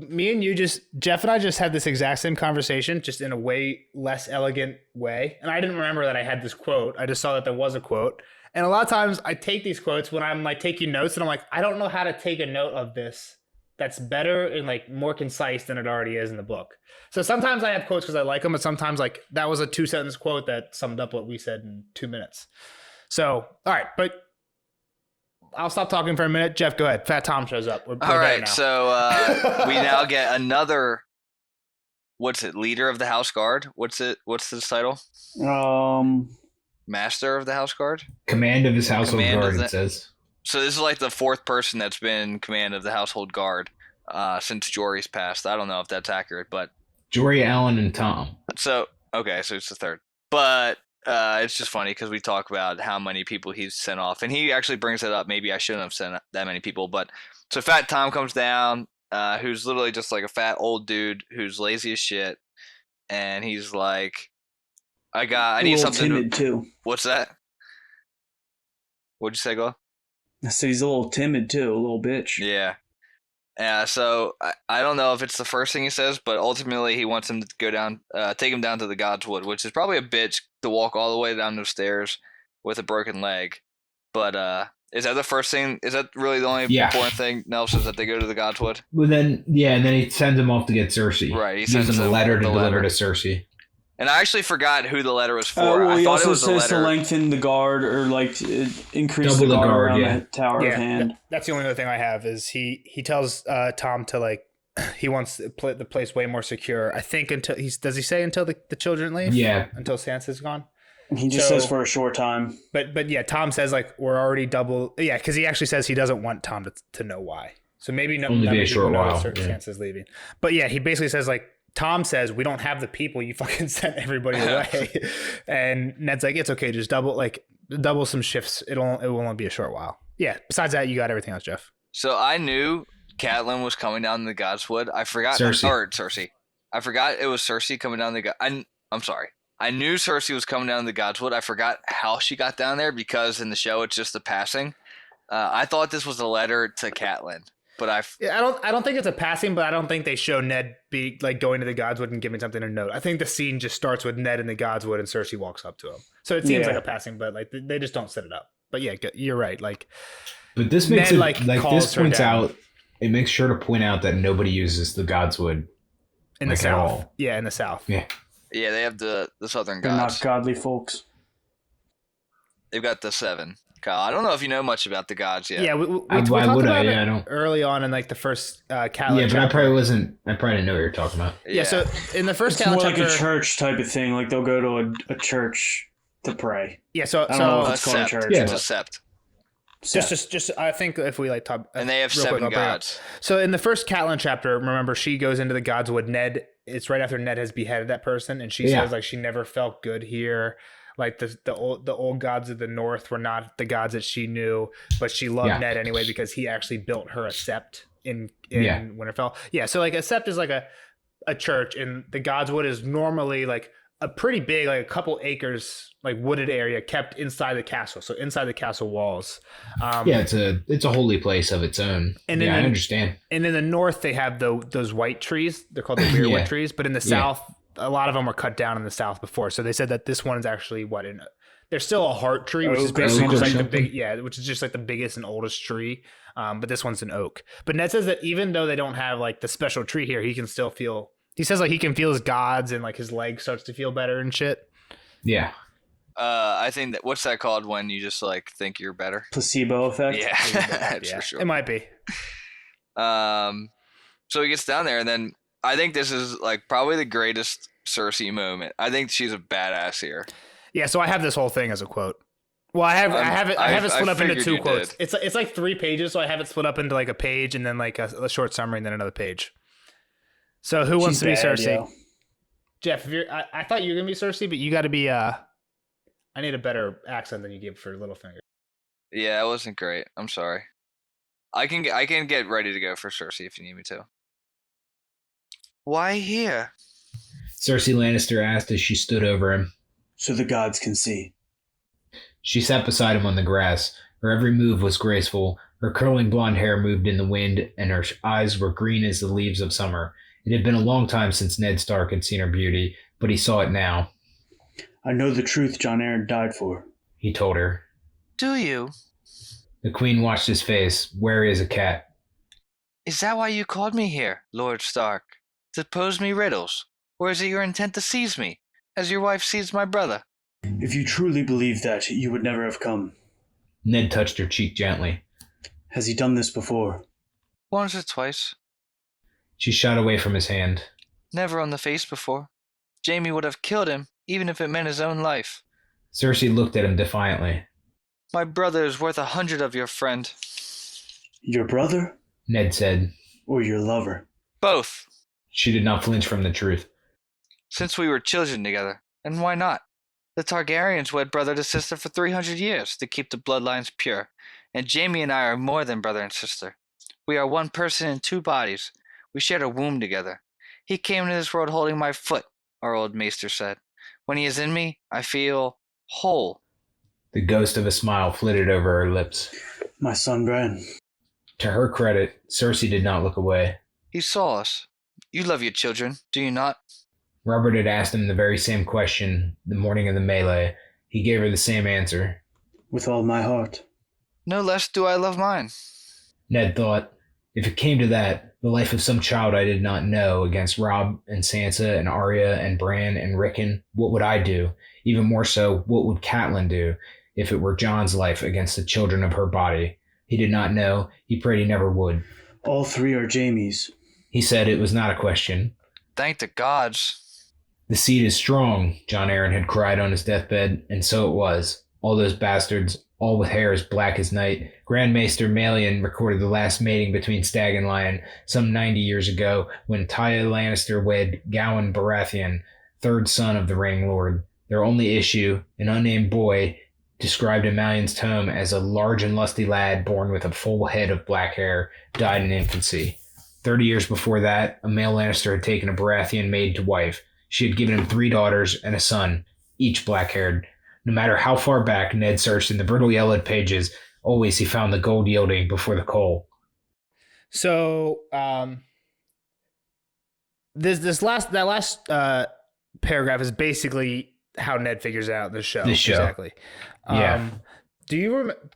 me and you Jeff and I just had this exact same conversation, just in a way less elegant way. And I didn't remember that I had this quote. I just saw that there was a quote. And a lot of times I take these quotes when I'm like taking notes, and I'm like, I don't know how to take a note of this that's better and like more concise than it already is in the book. So sometimes I have quotes because I like them, but sometimes like that was a 2-sentence quote that summed up what we said in 2 minutes. So, all right, but I'll stop talking for a minute. Jeff, go ahead. Fat Tom shows up. We're all right, now. So we now get another, what's it, leader of the House Guard? What's this title? Master of the House Guard? Command of his household guard, it says. So this is like the fourth person that's been command of the household guard since Jory's passed. I don't know if that's accurate, but... Jory, Alan, and Tom. So, okay, so it's the third. But... it's just funny because we talk about how many people he's sent off, and he actually brings it up. Maybe I shouldn't have sent that many people, but so Fat Tom comes down, who's literally just like a fat old dude who's lazy as shit, and he's like, "I need something." Timid too. What's that? What'd you say, Glo? I said he's a little timid too, a little bitch. Yeah. So I don't know if it's the first thing he says, but ultimately he wants him to go down, take him down to the Godswood, which is probably a bitch to walk all the way down those stairs with a broken leg. But is that the first thing? Is that really the only important thing, Nelson, is that they go to the Godswood? Well, then, and then he sends him off to get Cersei. Right, he sends him a letter to deliver to Cersei. And I actually forgot who the letter was for. Well, I he thought also it was says to lengthen the guard or like increase Double the guard around yeah. the Tower of Hand. That's the only other thing I have is he tells Tom to like he wants the place way more secure. I think until does he say until the children leave? Yeah, until Sansa's gone. He just says for a short time. But yeah, Tom says like we're already double. Yeah, because he actually says he doesn't want Tom to know why. So maybe only be a short while. Sansa's leaving. But yeah, he basically says like. Tom says, we don't have the people, you fucking sent everybody away. And Ned's like, it's okay, just double some shifts. It will only be a short while. Yeah, besides that, you got everything else, Jeff. So I knew Catelyn was coming down the Godswood. I forgot. Cersei. I forgot it was Cersei coming down the I'm sorry. I knew Cersei was coming down the Godswood. I forgot how she got down there because in the show it's just a passing. I thought this was a letter to Catelyn. But I don't think it's a passing, but I don't think they show Ned be like going to the Godswood and giving something a note. I think the scene just starts with Ned in the Godswood and Cersei walks up to him. So it seems like a passing, but like they just don't set it up. But yeah, you're right. Like, but this makes Ned, this points out. It makes sure to point out that nobody uses the Godswood in the South. At all. Yeah, in the South. Yeah, they have the Southern They're gods. They're not godly folks. They've got the 7. Kyle, I don't know if you know much about the gods yet. Yeah, we talked about it I don't. Early on in like the first Catelyn. Yeah, but I probably didn't know what you're talking about. Yeah, so in the first Catelyn chapter, like a church type of thing. Like they'll go to a church to pray. Yeah, so I don't know if it's called a church. Yeah, it's a sept. Just I think if we like talk, and they have 7 gods. So in the first Catelyn chapter, remember she goes into the Godswood. Ned, it's right after Ned has beheaded that person, and she says like she never felt good here. Like the old gods of the North were not the gods that she knew, but she loved Ned anyway because he actually built her a sept in Winterfell. Yeah, so like a sept is like a church, and the Godswood is normally like a pretty big, like a couple acres, like wooded area kept inside the castle. So inside the castle walls. It's a holy place of its own. And I understand. And in the North, they have those white trees. They're called the weirwood trees, but in the South. A lot of them were cut down in the South before, so they said that this one is actually there's still a heart tree, which is basically just like which is just like the biggest and oldest tree. But this one's an oak. But Ned says that even though they don't have like the special tree here, he can still feel. He says like he can feel his gods and like his leg starts to feel better and shit. Yeah. I think that what's that called when you just like think you're better? Placebo effect. Yeah, for sure. It might be. So he gets down there, and then I think this is like probably the greatest Cersei moment. I think she's a badass here. Yeah, so I have this whole thing as a quote. Well, I have it split up into 2 quotes. It's like 3 pages, so I have it split up into like a page and then like a short summary and then another page. So who wants to be Cersei? Yeah. Jeff, if I thought you were gonna be Cersei, but you got to be. I need a better accent than you give for Littlefinger. Yeah, it wasn't great. I'm sorry. I can get ready to go for Cersei if you need me to. Why here? Cersei Lannister asked as she stood over him. So the gods can see. She sat beside him on the grass. Her every move was graceful. Her curling blonde hair moved in the wind, and her eyes were green as the leaves of summer. It had been a long time since Ned Stark had seen her beauty, but he saw it now. I know the truth Jon Arryn died for, he told her. Do you? The queen watched his face, wary as a cat. Is that why you called me here, Lord Stark? To pose me riddles? Or is it your intent to seize me, as your wife seized my brother? If you truly believed that, you would never have come. Ned touched her cheek gently. Has he done this before? Once or twice. She shot away from his hand. Never on the face before. Jaime would have killed him, even if it meant his own life. Cersei looked at him defiantly. My brother is worth 100 of your friend. Your brother? Ned said. Or your lover? Both. She did not flinch from the truth. Since we were children together, and why not? The Targaryens wed brother to sister for 300 years to keep the bloodlines pure, and Jaime and I are more than brother and sister. We are one person in 2 bodies. We shared a womb together. He came into this world holding my foot, our old maester said. When he is in me, I feel whole. The ghost of a smile flitted over her lips. My son Bran. To her credit, Cersei did not look away. He saw us. You love your children, do you not? Robert had asked him the very same question the morning of the melee. He gave her the same answer. With all my heart. No less do I love mine. Ned thought, if it came to that, the life of some child I did not know against Robb and Sansa and Arya and Bran and Rickon, what would I do? Even more so, what would Catelyn do if it were Jon's life against the children of her body? He did not know. He prayed he never would. All 3 are Jaime's. He said it was not a question. Thank the gods. The seed is strong, Jon Arryn had cried on his deathbed, and so it was. All those bastards, all with hair as black as night. Grand Maester Melian recorded the last mating between Stag and Lion some 90 years ago when Tya Lannister wed Gawain Baratheon, 3rd son of the Ring Lord. Their only issue, an unnamed boy, described in Malion's tome as a large and lusty lad born with a full head of black hair, died in infancy. 30 years before that, a male Lannister had taken a Baratheon maid to wife. She had given him 3 daughters and a son, each black-haired. No matter how far back Ned searched in the brittle yellowed pages, always he found the gold yielding before the coal. So, that last paragraph is basically how Ned figures out the show. Exactly. Yeah. Do you remember,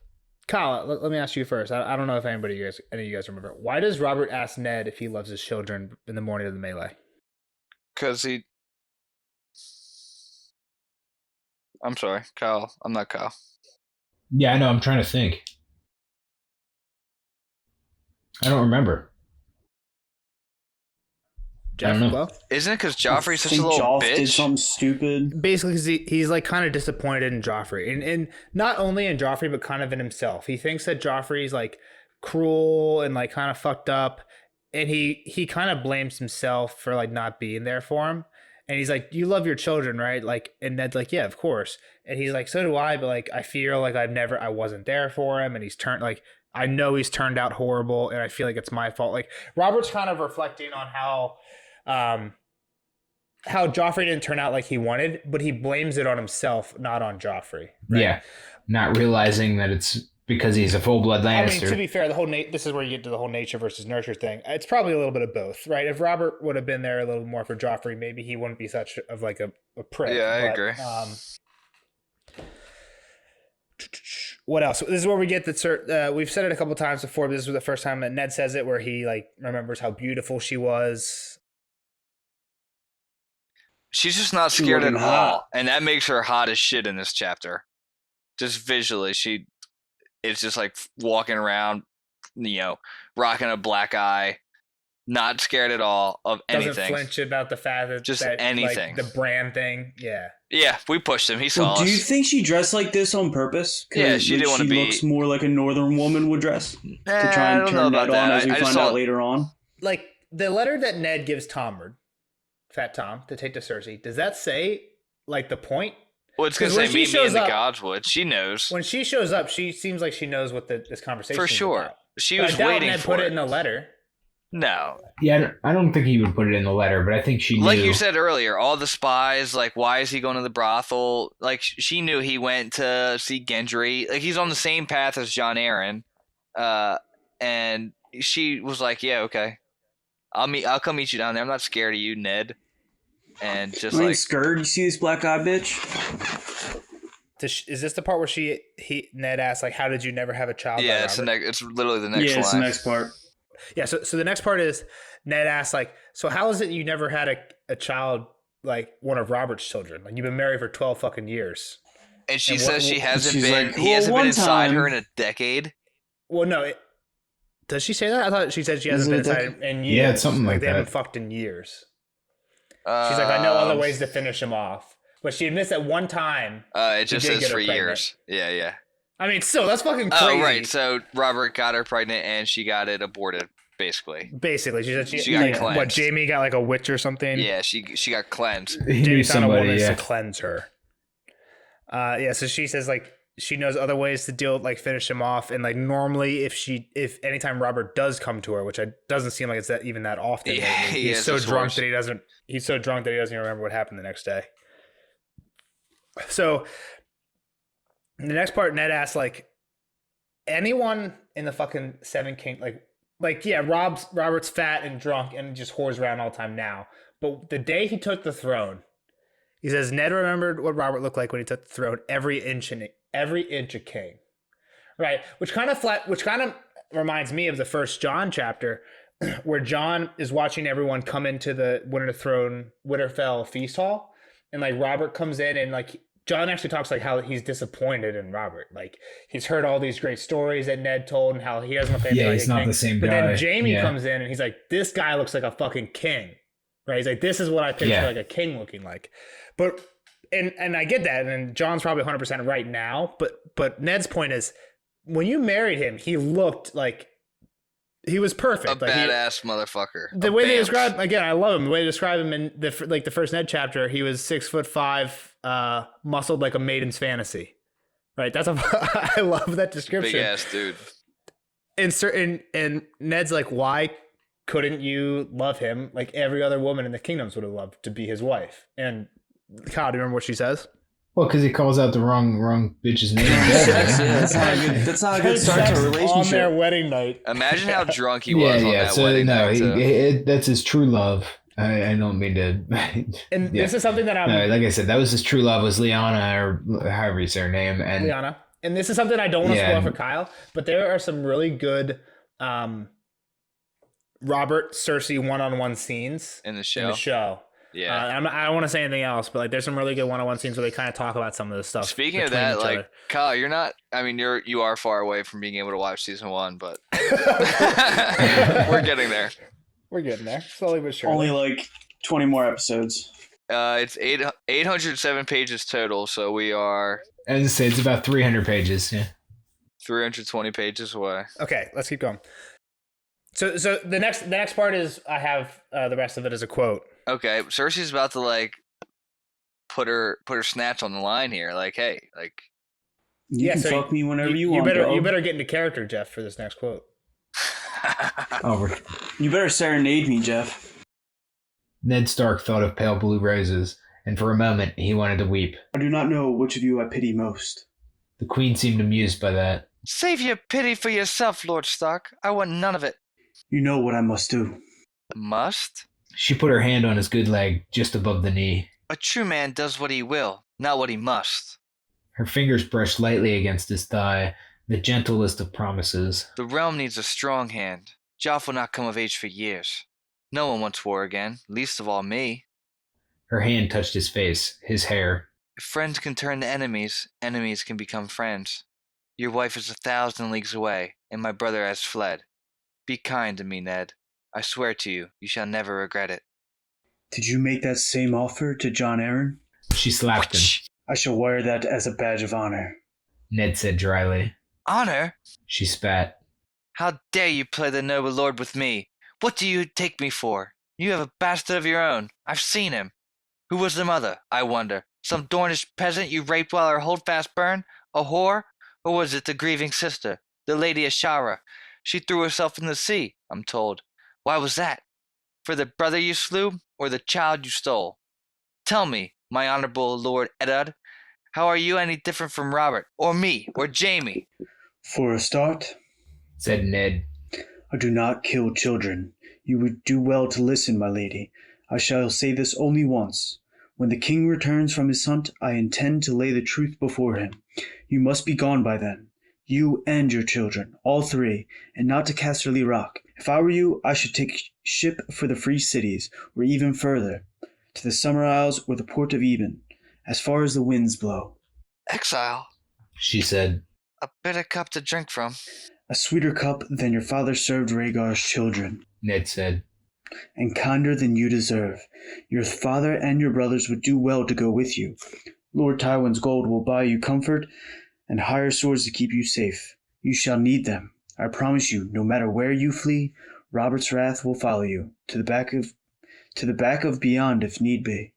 Kyle? Let me ask you first. I don't know if any of you guys remember. Why does Robert ask Ned if he loves his children in the morning of the melee? Because I'm sorry, Kyle. I'm not Kyle. Yeah, I know. I'm trying to think. I don't remember. Jeff, well, isn't it because Joffrey's such a little bitch? Did something stupid. Basically, because he's like kind of disappointed in Joffrey, and not only in Joffrey, but kind of in himself. He thinks that Joffrey's like cruel and like kind of fucked up, and he kind of blames himself for like not being there for him. And he's like, "You love your children, right?" Like, and Ned's like, "Yeah, of course." And he's like, "So do I," but like, I feel like I wasn't there for him, and he's turned like, I know he's turned out horrible, and I feel like it's my fault. Like, Robert's kind of reflecting on how Joffrey didn't turn out like he wanted, but he blames it on himself, not on Joffrey. Right? Yeah, not realizing that it's because he's a full-blood Lannister. I mean, to be fair, this is where you get to the whole nature versus nurture thing. It's probably a little bit of both, right? If Robert would have been there a little more for Joffrey, maybe he wouldn't be such of like a prick. Yeah, I agree. What else? This is where we get the we've said it a couple times before, but this was the first time that Ned says it, where he like remembers how beautiful she was. She's just not scared at all, and that makes her hot as shit in this chapter. Just visually, it's just like walking around rocking a black eye, not scared at all of anything. Doesn't flinch about the fact that just that, anything. Like, the brand thing. Yeah. Yeah, we pushed him. He saw us. Do you think she dressed like this on purpose? Yeah, she didn't want to be. She looks more like a northern woman would dress to try and turn Ned on, as we find out later on. Like the letter that Ned gives Fat Tom, to take to Cersei. Does that say like the point? Well, it's gonna say meet me in the Godswood. She knows. When she shows up, she seems like she knows what this conversation for is sure. about. She was waiting Ned for put it in a letter. No. Yeah, I don't think he would put it in the letter, but I think she knew. Like you said earlier, all the spies, like, why is he going to the brothel? Like, she knew he went to see Gendry. Like, he's on the same path as Jon Arryn. And she was like, yeah, okay. I'll come meet you down there. I'm not scared of you, Ned. And just like scared. You see this black eye bitch? Is this the part where Ned asks, like, how did you never have a child? Yeah, it's literally the next line. Yeah, it's the next part. Yeah, so the next part is Ned asks, like, so how is it you never had a child, like one of Robert's children? Like, you've been married for 12 fucking years. And she says he hasn't been inside her in a decade. Well, no. Does she say that? I thought she said she hasn't been inside in years. Yeah, it's something like they that. haven't fucked in years. She's like, I know other ways to finish him off. But she admits that one time. It just says for years. Yeah. I mean, still, that's fucking crazy. Oh, right. So Robert got her pregnant and she got it aborted, basically. Basically. She said she got cleansed. What, Jamie got like a witch or something? Yeah, she got cleansed. Jamie found a woman to cleanse her. So she says, like, she knows other ways to deal with, like, finish him off. And, like, normally if anytime Robert does come to her, which doesn't seem like it's even that often. Yeah, he's so drunk that he doesn't even remember what happened the next day. So the next part, Ned asks, like, anyone in the fucking Seven King, like yeah, Robert's fat and drunk and just whores around all the time now. But the day he took the throne, he says Ned remembered what Robert looked like when he took the throne, every inch a king, right? Which kind of reminds me of the first Jon chapter, where Jon is watching everyone come into the Winterfell feast hall, and like Robert comes in and like Jon actually talks like how he's disappointed in Robert. Like he's heard all these great stories that Ned told and how he doesn't look anything like he's not the same guy. But then Jamie comes in and he's like, this guy looks like a fucking king, right? He's like, this is what I picture like a king looking like. But and I get that, and Jon's probably 100% right now. But Ned's point is, when you married him, he looked like he was perfect, a badass motherfucker. The way they describe, again, I love him. The way they describe him in the first Ned chapter, he was 6'5", muscled like a maiden's fantasy. Right? I love that description. Big ass dude. And Ned's like, why couldn't you love him like every other woman in the kingdoms would have loved to be his wife? And Kyle, do you remember what she says? Well, because he calls out the wrong bitch's name. That's not a good start to a relationship. On their wedding night. Imagine how drunk he was on that wedding night. That's his true love. I don't mean to. And this is something that like I said, that was his true love, was Lyanna, or however you say her name. And Lyanna. And this is something I don't want to spoil for Kyle, but there are some really good Robert Cersei one-on-one scenes in the show. Yeah, I don't want to say anything else, but like, there's some really good one-on-one scenes where they kind of talk about some of this stuff. Speaking of that, like, Kyle, you're not. I mean, you are far away from being able to watch season 1, but we're getting there. We're getting there, slowly but surely. Only like 20 more episodes. It's 807 pages total, so we are. As I say, it's about 300 pages. Yeah, 320 pages away. Okay, let's keep going. So the next part is I have the rest of it as a quote. Okay, Cersei's about to like put her snatch on the line here. Like, hey, like you can fuck me whenever you want. You better get into character, Jeff, for this next quote. You better serenade me, Jeff. Ned Stark thought of pale blue roses, and for a moment he wanted to weep. I do not know which of you I pity most. The Queen seemed amused by that. Save your pity for yourself, Lord Stark. I want none of it. You know what I must do. Must? She put her hand on his good leg, just above the knee. A true man does what he will, not what he must. Her fingers brushed lightly against his thigh, the gentlest of promises. The realm needs a strong hand. Joff will not come of age for years. No one wants war again, least of all me. Her hand touched his face, his hair. If friends can turn to enemies, enemies can become friends. Your wife is 1,000 leagues away, and my brother has fled. Be kind to me, Ned. I swear to you, you shall never regret it. Did you make that same offer to John Aaron? She slapped him. I shall wear that as a badge of honor. Ned said dryly. Honor? She spat. How dare you play the noble lord with me? What do you take me for? You have a bastard of your own. I've seen him. Who was the mother, I wonder? Some Dornish peasant you raped while her holdfast burned? A whore? Or was it the grieving sister, the Lady Ashara? She threw herself in the sea, I'm told. Why was that? For the brother you slew, or the child you stole? Tell me, my honorable Lord Eddard, how are you any different from Robert, or me, or Jamie? For a start, said Ned, I do not kill children. You would do well to listen, my lady. I shall say this only once. When the king returns from his hunt, I intend to lay the truth before him. You must be gone by then. You and your children, all three, and not to Casterly Rock. If I were you, I should take ship for the free cities, or even further, to the Summer Isles or the port of Eben, as far as the winds blow. Exile, she said. A bitter cup to drink from. A sweeter cup than your father served Rhaegar's children, Ned said. And kinder than you deserve. Your father and your brothers would do well to go with you. Lord Tywin's gold will buy you comfort and higher swords to keep you safe. You shall need them. I promise you, no matter where you flee, Robert's wrath will follow you, to the back of beyond if need be.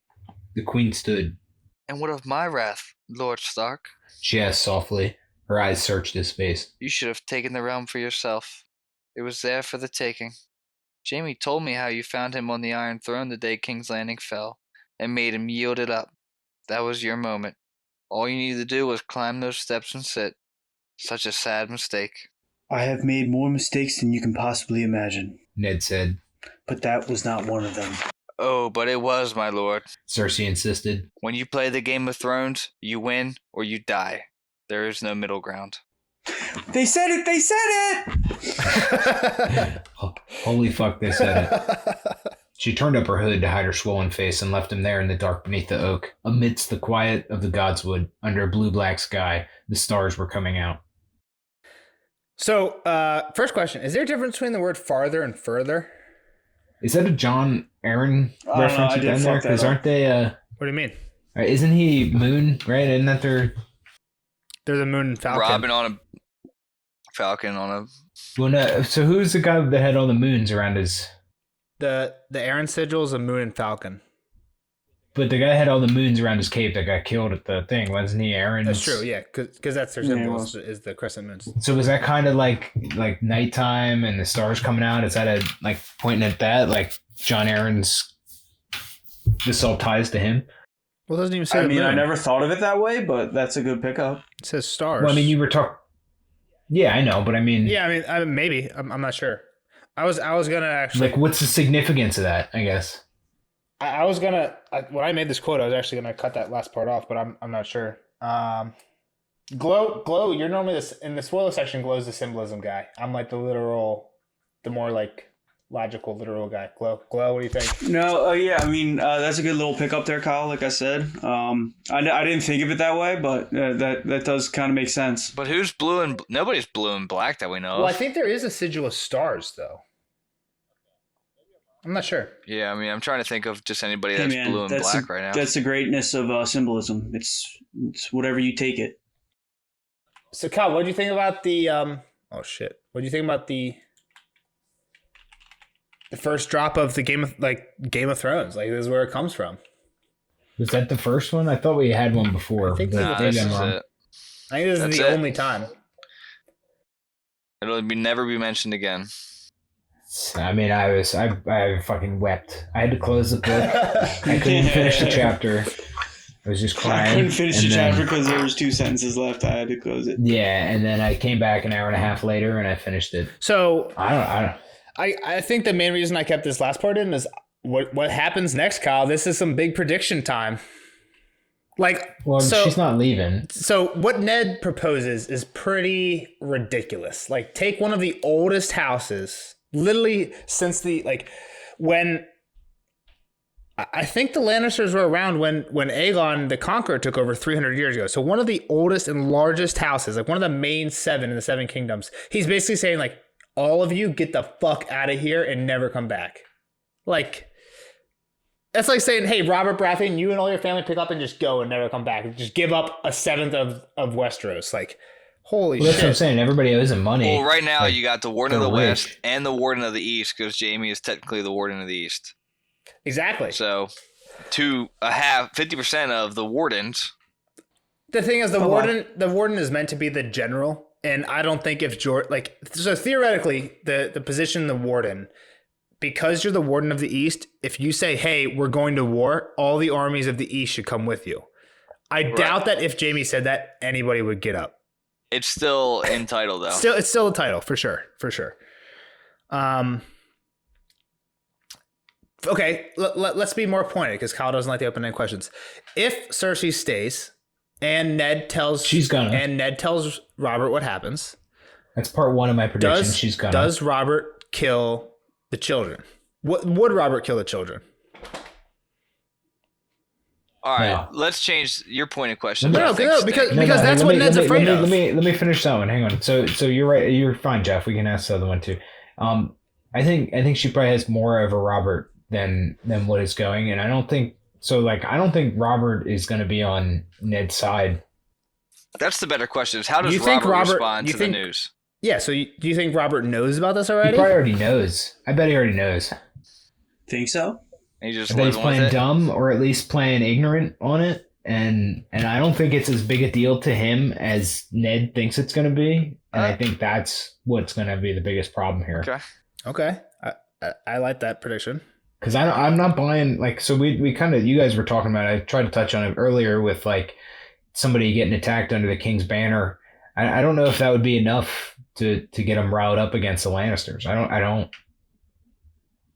The queen stood. And what of my wrath, Lord Stark? She asked softly. Her eyes searched his face. You should have taken the realm for yourself. It was there for the taking. Jamie told me how you found him on the Iron Throne the day King's Landing fell, and made him yield it up. That was your moment. All you needed to do was climb those steps and sit. Such a sad mistake. I have made more mistakes than you can possibly imagine, Ned said. But that was not one of them. Oh, but it was, my lord. Cersei insisted. When you play the Game of Thrones, you win or you die. There is no middle ground. They said it! They said it! Holy fuck, they said it. She turned up her hood to hide her swollen face and left him there in the dark beneath the oak. Amidst the quiet of the Godswood, under a blue-black sky, the stars were coming out. So, first question. Is there a difference between the word farther and further? Is that a John Aaron reference at the end there? Because aren't they... What do you mean? Isn't he Moon, right? Isn't that their... They're the Moon and Falcon. Robin on a Falcon on a... Well, no, so who's the guy that had all the moons around his... The Aaron sigils, a Moon and Falcon. But the guy had all the moons around his cape that got killed at the thing, wasn't he? Aaron. That's true, yeah, because that's their symbol is the crescent moons. So was that kind of like nighttime and the stars coming out? Is that like pointing at that? Like John Aaron's, this all ties to him? Well, it doesn't even say. I mean, moon. I never thought of it that way, but that's a good pickup. It says stars. Well, I mean, you were talking. Yeah, I know, but I mean. Yeah, I mean, maybe I'm not sure. I was gonna actually. Like, what's the significance of that? I guess. I was gonna when I made this quote, I was actually gonna cut that last part off, but I'm not sure. Glow. You're normally in the spoiler section. Glow's the symbolism guy. I'm like the more like logical, literal guy. Glow. What do you think? No, yeah, I mean that's a good little pickup there, Kyle. Like I said, I didn't think of it that way, but that does kind of make sense. But who's blue and nobody's blue and black that we know of. Well, I think there is a sigil of stars though. I'm not sure. Yeah, I mean, I'm trying to think of just anybody that's blue and black right now. That's the greatness of symbolism. It's whatever you take it. So, Kyle, what do you think about the oh shit? What do you think about the first drop of the Game of Thrones? Like, this is where it comes from. Was that the first one? I thought we had one before. I think this is it. I think this is the only time. It'll never be mentioned again. I mean, I fucking wept. I had to close the book. I couldn't finish the chapter. I was just crying. I couldn't finish the chapter because there was 2 sentences left. I had to close it. Yeah, and then I came back an hour and a half later and I finished it. So I think the main reason I kept this last part in is what happens next, Kyle. This is some big prediction time. She's not leaving. So what Ned proposes is pretty ridiculous. Like, take one of the oldest houses, literally since when I think the Lannisters were around when Aegon the Conqueror took over 300 years ago. So one of the oldest and largest houses, like one of the main 7 in the 7 kingdoms. He's basically saying like, all of you get the fuck out of here and never come back. Like, that's like saying, hey, Robert Baratheon, you and all your family pick up and just go and never come back. Just give up a 1/7 of Westeros. Like, holy shit. That's what I'm saying. Everybody owes him money. Well, right now Like, you got the Warden of the they're West rich. and the Warden of the East, because Jaime is technically the Warden of the East. Exactly. So, to a half, 50% of the wardens. The thing is, the warden is meant to be the general, and I don't think if George, like, so theoretically, the position the warden, because you're the Warden of the East, if you say, hey, we're going to war, all the armies of the East should come with you. I doubt that if Jaime said that, anybody would get up. It's still in title, though. It's still a title, for sure. Okay, let's be more pointed, because Kyle doesn't like the open-ended questions. If Cersei stays, and Ned tells Robert what happens. That's part 1 of my prediction. She's gonna. Does Robert kill the children? Would Robert kill the children? All right, No. let's change your point of question. No, because that's what Ned's afraid of. Let me finish that one. Hang on. So you're right. You're fine, Jeff. We can ask the other one too. I think she probably has more of a Robert than what is going, and I don't think so. Like, I don't think Robert is going to be on Ned's side. That's the better question: is how does You think Robert respond to the news? Yeah. So do you think Robert knows about this already? He probably already knows. I bet he already knows. Think so? And he just I bet he's living with playing it? dumb, or at least playing ignorant on it. And I don't think it's as big a deal to him as Ned thinks it's going to be. And I think that's what's going to be the biggest problem here. Okay. I like that prediction. Because I'm not buying, like, so we kind of, you guys were talking about, I tried to touch on it earlier with, like, somebody getting attacked under the King's banner. I don't know if that would be enough to get them riled up against the Lannisters. I don't.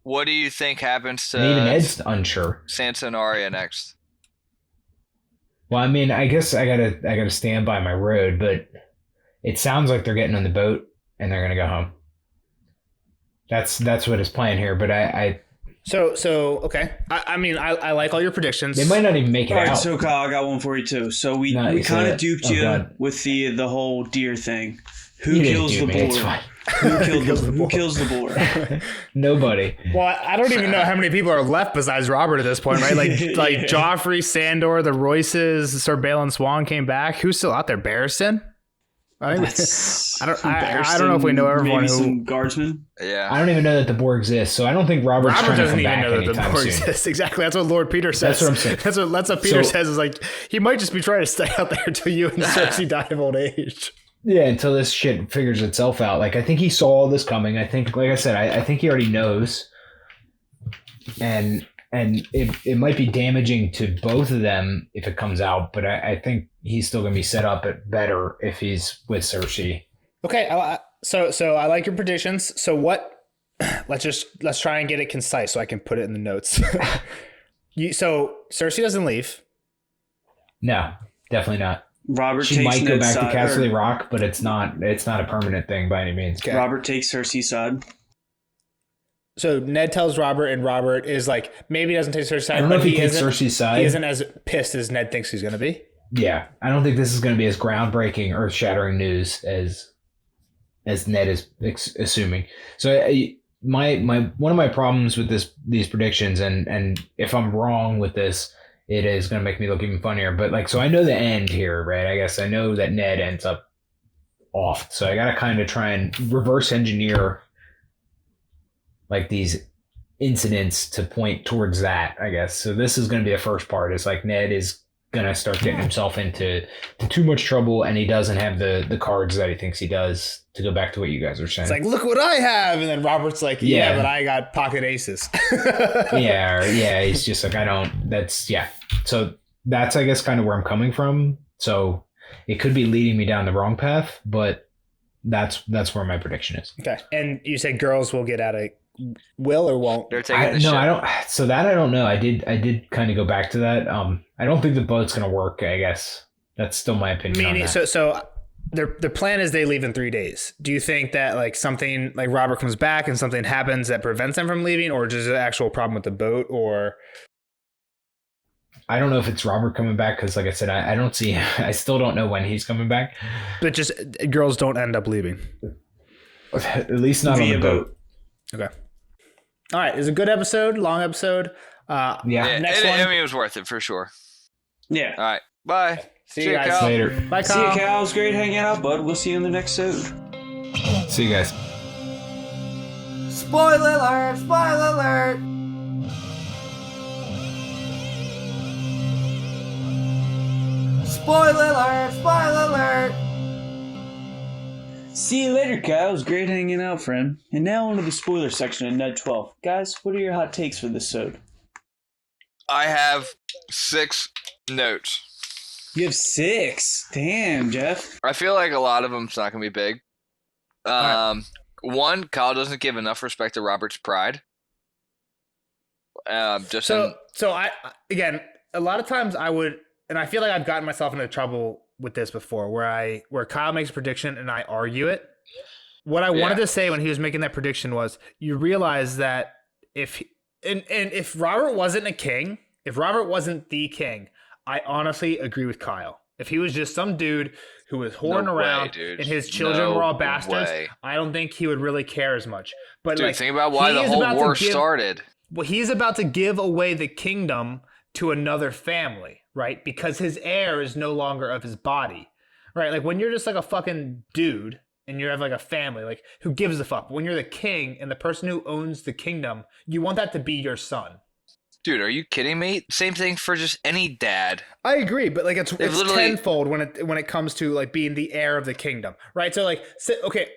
What do you think happens to And even Ed's unsure. Sansa and Arya next? Well, I mean, I guess I gotta stand by my road, but it sounds like they're getting on the boat and they're gonna go home. That's what is playing here, but So okay. I mean, I like all your predictions. they might not even make it All right, out. so Kyle, I got one for you too. So we Nice. kind of duped Oh, you God. with the whole deer thing. Who You didn't kills do the me, it's boar? fine. Who kills the boar? Nobody. Well, I don't even know how many people are left besides Robert at this point, right? Like Yeah. Joffrey, Sandor, the Royces, Sir Balon Swan came back. Who's still out there? Barristan? I think I don't know if we know everyone Maybe who. some guardsmen. Yeah. I don't even know that the boar exists, so I don't think Robert's Robert trying to doesn't come even back know that the anytime board soon. exists. Exactly. That's what Lord Peter says. That's what I'm saying. That's what Peter So- says. Is like he might just be trying to stay out there until you and Cersei die of old age. Yeah, until this shit figures itself out. Like, I think he saw all this coming. I think, like I said, I think he already knows. And it might be damaging to both of them if it comes out, but I think he's still going to be set up better if he's with Cersei. Okay. So I like your predictions. So what? Let's try and get it concise so I can put it in the notes. So Cersei doesn't leave. No, definitely not. Robert She takes might go Ned's back to side, Castle or Rock, but it's not a permanent thing by any means. Okay. Robert takes Cersei's side. So Ned tells Robert, and Robert is like, maybe he doesn't take Cersei's side. I don't know but if he takes isn't- Cersei's side. He isn't as pissed as Ned thinks he's going to be. Yeah, I don't think this is going to be as groundbreaking, earth-shattering news as Ned is assuming. So my one of my problems with these predictions, and if I'm wrong with this, it is going to make me look even funnier. But like, so I know the end here, right? I guess I know that Ned ends up off. So I got to kind of try and reverse engineer like these incidents to point towards that, I guess. So this is going to be the first part. It's like Ned is going to start getting himself into too much trouble, and he doesn't have the cards that he thinks he does, to go back to what you guys are saying. It's like, look what I have. And then Robert's like, yeah, Yeah. but I got pocket aces. yeah, he's just like, so that's, I guess, kind of where I'm coming from. So it could be leading me down the wrong path, but that's where my prediction is. Okay. And you said girls will get out of will or won't? They're taking the ship. I don't. So that I don't know. I did kind of go back to that. I don't think the boat's gonna work. I guess that's still my opinion. On that. So their plan is they leave in 3 days. Do you think that like something like Robert comes back and something happens that prevents them from leaving, or just an actual problem with the boat, or I don't know if it's Robert coming back because, like I said, I don't see. I still don't know when he's coming back. But just girls don't end up leaving. At least not on the boat. Okay. All right. It's a good episode. Long episode. Next one. I mean, it was worth it for sure. Yeah. All right. Bye. See you guys Kyle. Later. Bye, See Kyle. you, Cal. It was great hanging out, bud. We'll see you in the next episode. See you guys. Spoiler alert! Spoiler alert! Spoiler alert! Spoiler alert! See you later, Kyle. It was great hanging out, friend. And now on to the spoiler section of Ned 12. Guys, what are your hot takes for this episode? I have 6 notes. You have 6. Damn, Jeff. I feel like a lot of them's not gonna be big. One, Kyle doesn't give enough respect to Robert's pride. So I again, a lot of times I would, and I feel like I've gotten myself into trouble with this before, where Kyle makes a prediction and I argue it. What I wanted to say when he was making that prediction was, you realize that if Robert wasn't a king, if Robert wasn't the king, I honestly agree with Kyle. If he was just some dude who was whoring around and his children were all bastards, I don't think he would really care as much. But dude, think about why the whole war started. Well, he's about to give away the kingdom to another family, right? Because his heir is no longer of his body, right? Like when you're just like a fucking dude and you have like a family, like who gives a fuck? When you're the king and the person who owns the kingdom, you want that to be your son. Dude, are you kidding me? Same thing for just any dad. I agree, but like it's literally tenfold when it comes to like being the heir of the kingdom, right? So like, okay,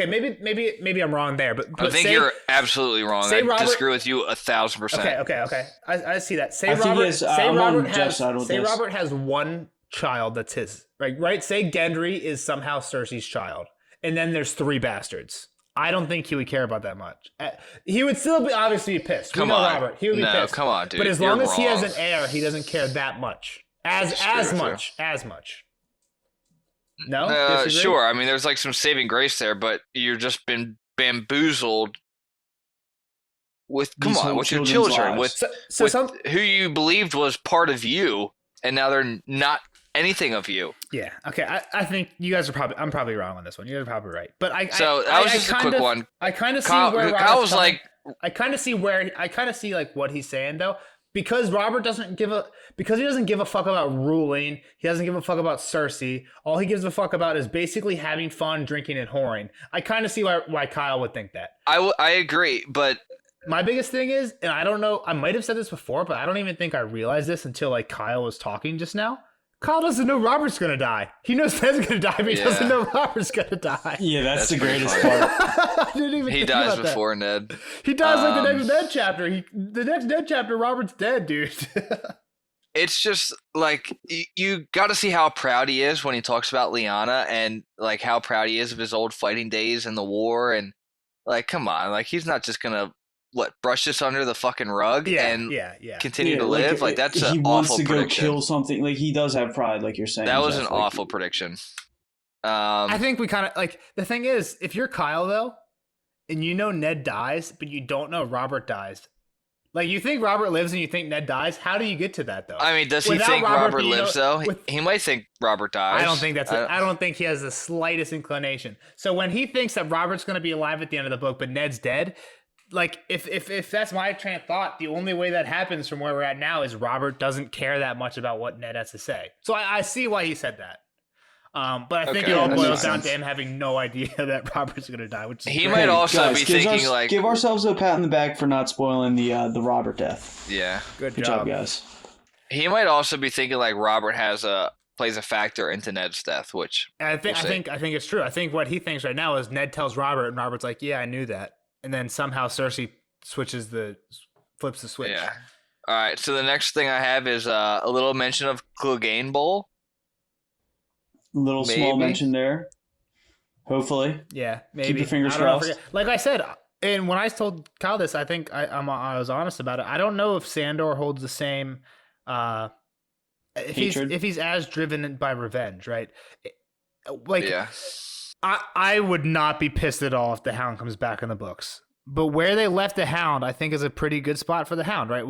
maybe I'm wrong there, but I think you're absolutely wrong. I disagree with you 1,000%. Okay. I see that. Say Robert has one child that's his, right? Say Gendry is somehow Cersei's child, and then there's 3 bastards. I don't think he would care about that much. He would still be obviously be pissed. Come on, Robert. He would be pissed. Come on, dude. But as long as he has an heir, he doesn't care that much. As much. No? Sure. I mean, there's like some saving grace there, but you're just been bamboozled with your children, with who you believed was part of you, and now they're not anything of you. Yeah. Okay. I think you guys are I'm probably wrong on this one. You guys are probably right. But that was just a quick one. I kind of see where Kyle was like. I kind of see like what he's saying though, because Robert doesn't give a fuck about ruling. He doesn't give a fuck about Cersei. All he gives a fuck about is basically having fun, drinking, and whoring. I kind of see why Kyle would think that. I agree, but my biggest thing is, and I don't know, I might have said this before, but I don't even think I realized this until like Kyle was talking just now. Kyle doesn't know Robert's gonna die. He knows Ned's gonna die, but he doesn't know Robert's gonna die. Yeah, that's the greatest part. I didn't even he dies before Ned. He dies like the next Ned chapter. The next Ned chapter, Robert's dead, dude. It's just like you got to see how proud he is when he talks about Lyanna, and like how proud he is of his old fighting days in the war, and like, come on, like he's not just gonna brush this under the fucking rug and continue to live. Like that's an awful prediction. He wants to go kill something. Like he does have pride, like you're saying. That was an awful prediction. I think we kind of like, the thing is, if you're Kyle though, and you know Ned dies, but you don't know Robert dies. Like you think Robert lives and you think Ned dies. How do you get to that though? I mean, does he think Robert lives though? He might think Robert dies. I don't think I don't think he has the slightest inclination. So when he thinks that Robert's going to be alive at the end of the book, but Ned's dead, like if that's my train of thought, the only way that happens from where we're at now is Robert doesn't care that much about what Ned has to say. So I see why he said that. But I think it all boils down to him having no idea that Robert's going to die. Which is he might also be thinking like, give ourselves a pat in the back for not spoiling the Robert death. Yeah, good job, guys. He might also be thinking like Robert plays a factor into Ned's death, which I think it's true. I think what he thinks right now is Ned tells Robert, and Robert's like, "Yeah, I knew that," and then somehow Cersei flips the switch. Yeah. All right. So the next thing I have is a little mention of Clegane Bowl. Little small mention there. Hopefully. Yeah, maybe. Keep your fingers crossed. Like I said, and when I told Kyle this, I think I was honest about it. I don't know if Sandor holds the same if he's as driven by revenge, right? Like, yeah. I would not be pissed at all if the Hound comes back in the books. But where they left the Hound, I think is a pretty good spot for the Hound, right?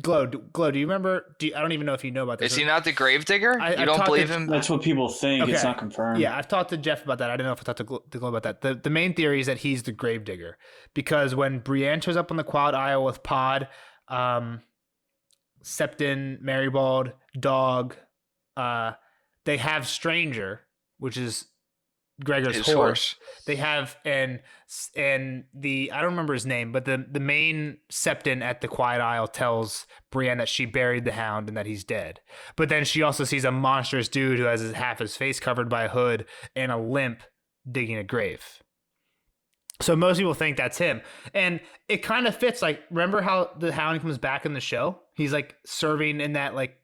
Glow, do you remember? I don't even know if you know about this. Is he not the gravedigger? You don't believe him? That's what people think. Okay. It's not confirmed. Yeah, I've talked to Jeff about that. I don't know if I talked to Glow about that. The main theory is that he's the gravedigger because when Brienne shows up on the Quad Isle with Pod, Septon, Marybald, Dog, they have Stranger, which is Gregor's horse. They have and the I don't remember his name, but the main Septon at the Quiet Isle tells Brienne that she buried the hound and that he's dead. But then she also sees a monstrous dude who has half his face covered by a hood and a limp digging a grave. So most people think that's him. And it kind of fits. Like, remember how the hound comes back in the show? He's like serving in that like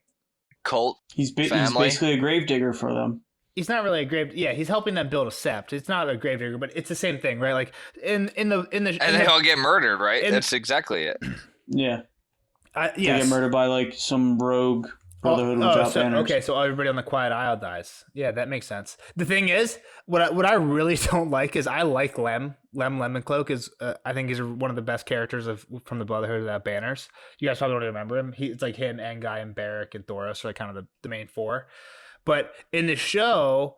cult. He's basically a gravedigger for them. He's not really a grave. Yeah, he's helping them build a sept. It's not a gravedigger, but it's the same thing, right? Like and they all get murdered, right? That's exactly it. Yeah. Yes. They get murdered by like some rogue Brotherhood without banners. Okay, so everybody on the Quiet Isle dies. Yeah, that makes sense. The thing is, what I really don't like is I like Lem. Lemoncloak is I think he's one of the best characters from the Brotherhood without banners. You guys probably don't remember him. It's like him and Guy and Barrack and Thoros are like kind of the main four. But in the show,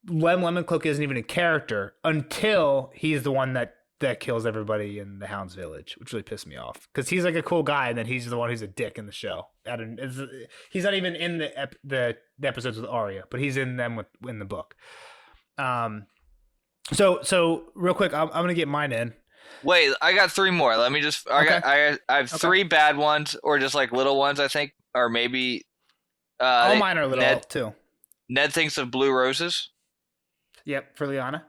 Lemoncloak isn't even a character until he's the one that kills everybody in the Hound's Village, which really pissed me off because he's like a cool guy, and then he's the one who's a dick in the show. He's not even in the episodes with Arya, but he's in them in the book. So real quick, I'm gonna get mine in. Wait, I got three more. Let me just. I have three bad ones, or just like little ones, I think, or maybe. All mine are little too. Ned thinks of blue roses. Yep, for Lyanna.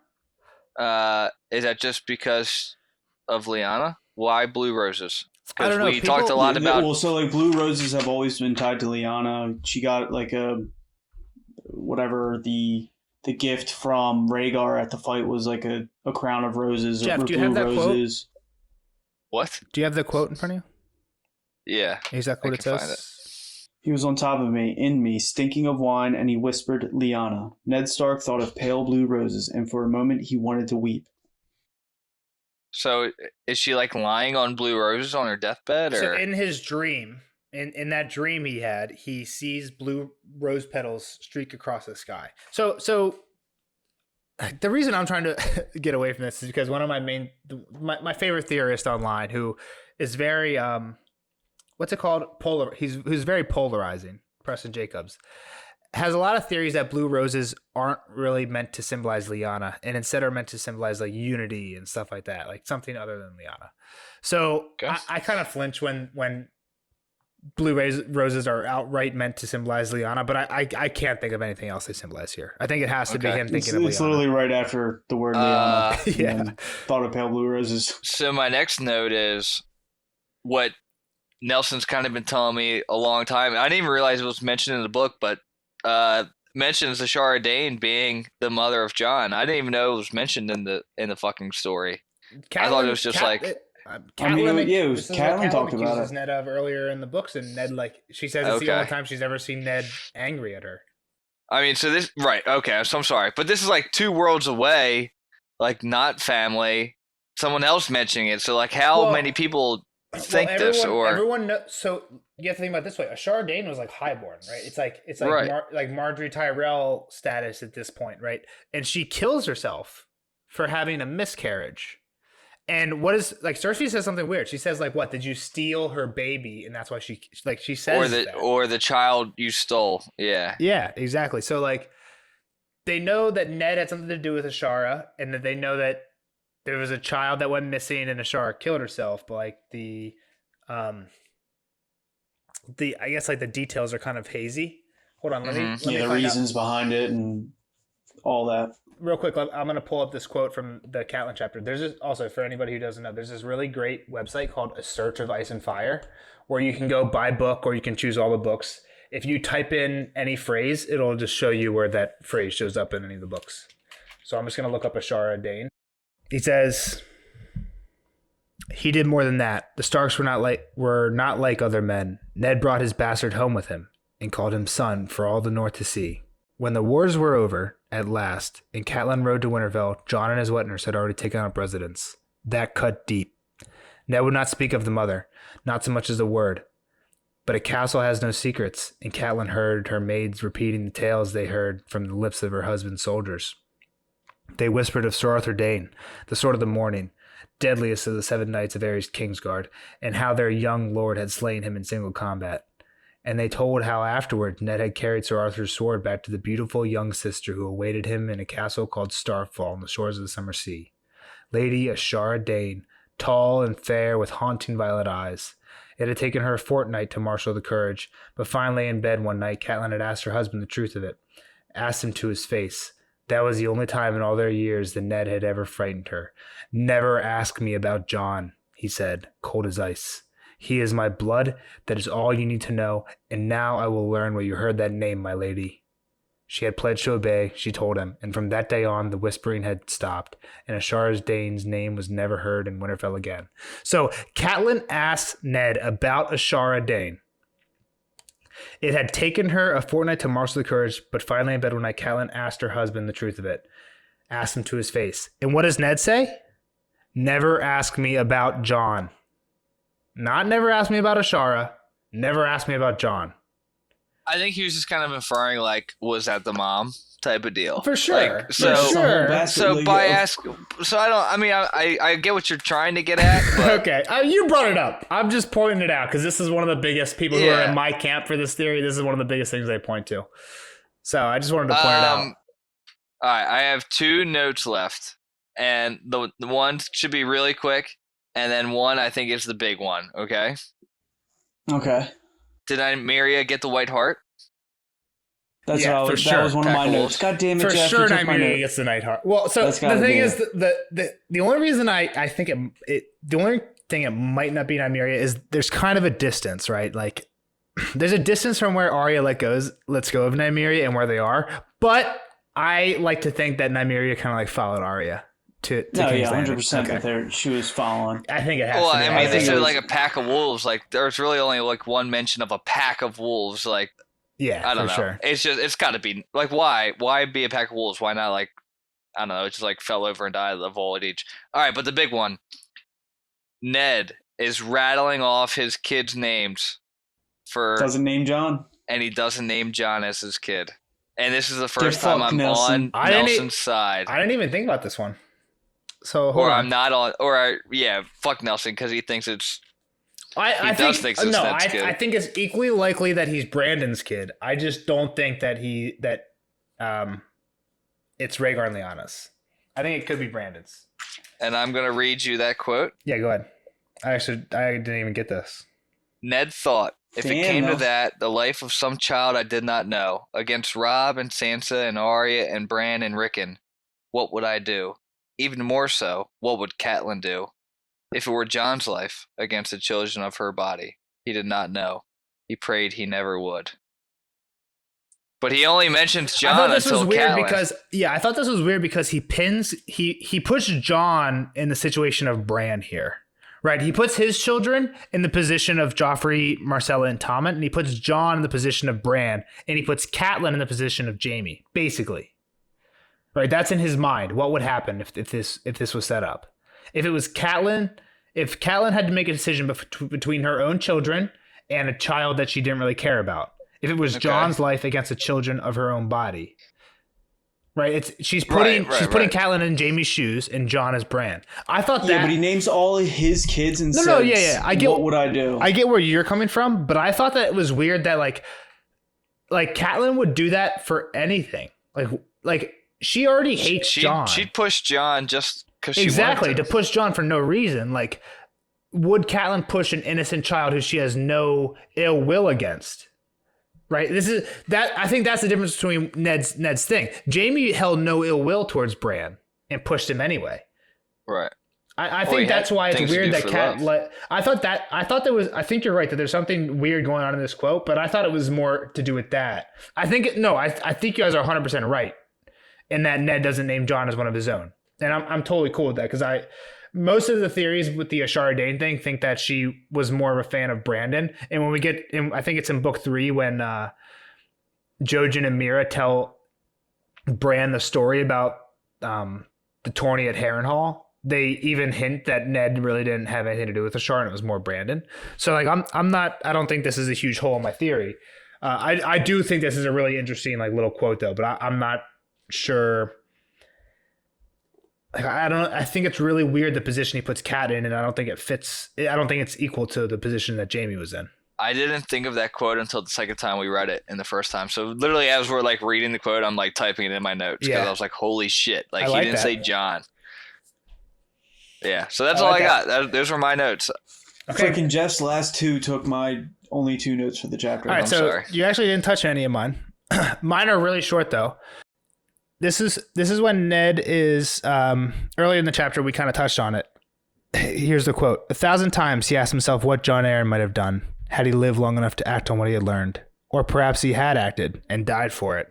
Is that just because of Lyanna? Why blue roses? I don't know. We talked a lot about. Well, so like blue roses have always been tied to Lyanna. She got like the gift from Rhaegar at the fight was like a crown of roses. Jeff, or do you blue have that roses. Quote? What? Do you have the quote in front of you? Yeah. Exactly what it says. He was on top of me, in me, stinking of wine, and he whispered, Lyanna. Ned Stark thought of pale blue roses, and for a moment he wanted to weep. So is she like lying on blue roses on her deathbed? Or? So in his dream, in that dream he had, he sees blue rose petals streak across the sky. So the reason I'm trying to get away from this is because one of my favorite theorist online who is very what's it called? Who's very polarizing. Preston Jacobs has a lot of theories that blue roses aren't really meant to symbolize Lyanna, and instead are meant to symbolize like unity and stuff like that, like something other than Lyanna. So I kind of flinch when blue roses are outright meant to symbolize Lyanna, but I can't think of anything else they symbolize here. I think it has to be him thinking of Lyanna. It's literally right after the word Lyanna. Yeah. Thought of pale blue roses. So my next note is what Nelson's kind of been telling me a long time. I didn't even realize it was mentioned in the book, but mentions Ashara Dane being the mother of Jon. I didn't even know it was mentioned in the fucking story. I thought it was just Catelyn talked about it. Ned of earlier in the books, and Ned she says it's the only time she's ever seen Ned angry at her. I mean, so this okay. So I'm sorry, but this is like 2 worlds away, like not family. Someone else mentioning it. So like, how many people think this? Or everyone knows, so you have to think about it this way. Ashara Dane was like highborn, right? It's like right. Like Marjorie Tyrell status at this point, right? And she kills herself for having a miscarriage. And what is like Cersei says something weird. She says like, "What did you steal her baby?" And that's why she says or the child you stole. Yeah. Yeah, exactly. So like, they know that Ned had something to do with Ashara, and that they know that there was a child that went missing and Ashara killed herself. But like I guess like the details are kind of hazy. Hold on, let me the reasons behind it and all that. Real quick, I'm going to pull up this quote from the Catelyn chapter. There's also, for anybody who doesn't know, there's this really great website called A Search of Ice and Fire, where you can go buy book or you can choose all the books. If you type in any phrase, it'll just show you where that phrase shows up in any of the books. So I'm just going to look up Ashara Dane. He says, he did more than that. The Starks were not like other men. Ned brought his bastard home with him and called him son for all the North to see. When the wars were over, at last, and Catelyn rode to Winterfell, Jon and his Wetners had already taken up residence. That cut deep. Ned would not speak of the mother, not so much as a word. But a castle has no secrets, and Catelyn heard her maids repeating the tales they heard from the lips of her husband's soldiers. They whispered of Sir Arthur Dane, the Sword of the Morning, deadliest of the 7 knights of Aerys Kingsguard, and how their young lord had slain him in single combat. And they told how afterward Ned had carried Sir Arthur's sword back to the beautiful young sister who awaited him in a castle called Starfall on the shores of the summer sea. Lady Ashara Dane, tall and fair with haunting violet eyes. It had taken her a fortnight to marshal the courage, but finally in bed one night Catelyn had asked her husband the truth of it, asked him to his face. That was the only time in all their years that Ned had ever frightened her. Never ask me about John, he said, cold as ice. He is my blood, that is all you need to know, and now I will learn where you heard that name, my lady. She had pledged to obey, she told him, and from that day on the whispering had stopped, and Ashara Dane's name was never heard in Winterfell again. So Catelyn asked Ned about Ashara Dane. It had taken her a fortnight to marshal the courage, but finally in bed one night Catelyn asked her husband the truth of it, asked him to his face. And what does Ned say? Never ask me about John. Not never ask me about Ashara, never ask me about John. I think he was just kind of inferring, like, was that the mom type of deal? For sure. Like, so, for sure. So by asking, so I get what you're trying to get at. But okay, you brought it up. I'm just pointing it out because this is one of the biggest people who are in my camp for this theory. This is one of the biggest things they point to. So I just wanted to point it out. All right, I have 2 notes left, and the one should be really quick, and then one I think is the big one. Okay. Okay. Did Nymeria get the White Heart? That's Yeah, how for that sure. was one of my notes. God damn it, For Jeff, sure, you took my Nymeria note. gets the Night Heart. Well, so That's the gotta thing be is, it. the only reason I think the only thing it might not be Nymeria is there's kind of a distance, right? Like there's a distance from where Arya lets go of Nymeria and where they are. But I like to think that Nymeria kind of like followed Arya to No, King's yeah, Landing. 100% Okay. that she was following. I think it has Well, to be. I mean, they think it said was- like a pack of wolves. Like there's really only like one mention of a pack of wolves. Like yeah, I don't for know. sure. It's got to be like why be a pack of wolves? Why not like I don't know? It just like fell over and died of old age. All right, but the big one. Ned is rattling off his kids' names Doesn't name John. and he doesn't name John as his kid. And this is the first time fuck I'm Nelson. on Nelson's side. I didn't even think about this one. So hold Or on. I'm not on, fuck Nelson because he thinks it's. I does think think so, no. that's good. I think it's equally likely that he's Brandon's kid. I just don't think that it's Rhaegar and Lyanna's. I think it could be Brandon's. And I'm gonna read you that quote. Yeah, go ahead. I didn't even get this. Ned thought, if it Damn, came to Nelson. that, the life of some child I did not know, against Robb and Sansa and Arya and Bran and Rickon, what would I do? Even more so, what would Catelyn do? If it were John's life against the children of her body, he did not know. He prayed he never would. But he only mentions I John thought this until was weird Catelyn. because I thought this was weird because he puts John in the situation of Bran here. Right, he puts his children in the position of Joffrey, Marcella, and Tommen, and he puts John in the position of Bran, and he puts Catelyn in the position of Jaime, basically. Right, that's in his mind. What would happen if this was set up? If it was Catelyn, if Catelyn had to make a decision between her own children and a child that she didn't really care about, if it was Okay. John's life against the children of her own body. Right, she's putting Right. Catelyn in Jaime's shoes, and John is Bran. I thought that. Yeah, but he names all of his kids and says, I get what would I do? I get where you're coming from, but I thought that it was weird that like Catelyn would do that for anything. Like she already hates John. She'd push John just because she exactly wanted to push John for no reason. Like, would Catelyn push an innocent child who she has no ill will against? Right. I think that's the difference between Ned's thing. Jaime held no ill will towards Bran and pushed him anyway. Right. I Well, think he had that's why it's things to weird do that for Cat. love. I think you're right that there's something weird going on in this quote, but I thought it was more to do with that. I think you guys are 100% right in that Ned doesn't name John as one of his own, and I'm totally cool with that because most of the theories with the Ashara Dane thing think that she was more of a fan of Brandon, and when we get in, I think it's in book 3 when Jojen and Mira tell Bran the story about the tourney at Harrenhal. they even hint that Ned really didn't have anything to do with the shard. It was more Brandon. So like I don't think this is a huge hole in my theory. I do think this is a really interesting like little quote though, but I'm not sure. Like I think it's really weird the position he puts Kat in, and I don't think it fits. I don't think it's equal to the position that Jaime was in. I didn't think of that quote until the second time we read it in the first time. So literally as we're like reading the quote, I'm like typing it in my notes because I was like, holy shit. Like he didn't say John. Yeah. So that's all I got. Those were my notes. Okay. Freaking Jeff's last two took my only 2 notes for the chapter. All right, I'm so sorry. You actually didn't touch any of mine. Mine are really short though. This is when Ned is early in the chapter. We kind of touched on it. Here's the quote. 1,000 times he asked himself what Jon Arryn might have done had he lived long enough to act on what he had learned. Or perhaps he had acted and died for it.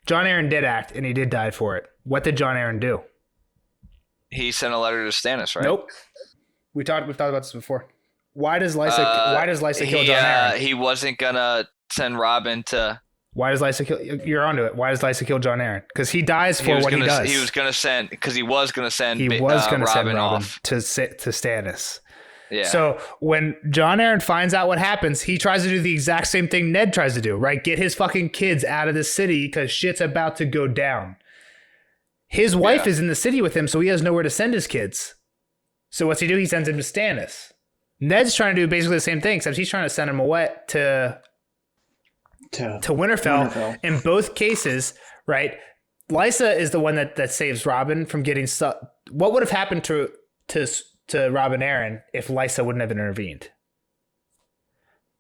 Jon Arryn did act and he did die for it. What did Jon Arryn do? He sent a letter to Stannis, right? Nope. We've talked about this before. Why does Lysa kill Jon Arryn? He wasn't gonna send Robin to. Why does Lysa kill? You're onto it. Why does Lysa kill Jon Arryn? Because he dies for what he does. He was gonna send Robin off to Stannis. Yeah. So when Jon Arryn finds out what happens, he tries to do the exact same thing Ned tries to do, right? Get his fucking kids out of the city because shit's about to go down. His wife is in the city with him, so he has nowhere to send his kids. So what's he do? He sends him to Stannis. Ned's trying to do basically the same thing, except he's trying to send him away to Winterfell. In both cases, right? Lysa is the one that saves Robin from getting stuck. What would have happened to Robin Arryn if Lysa wouldn't have intervened?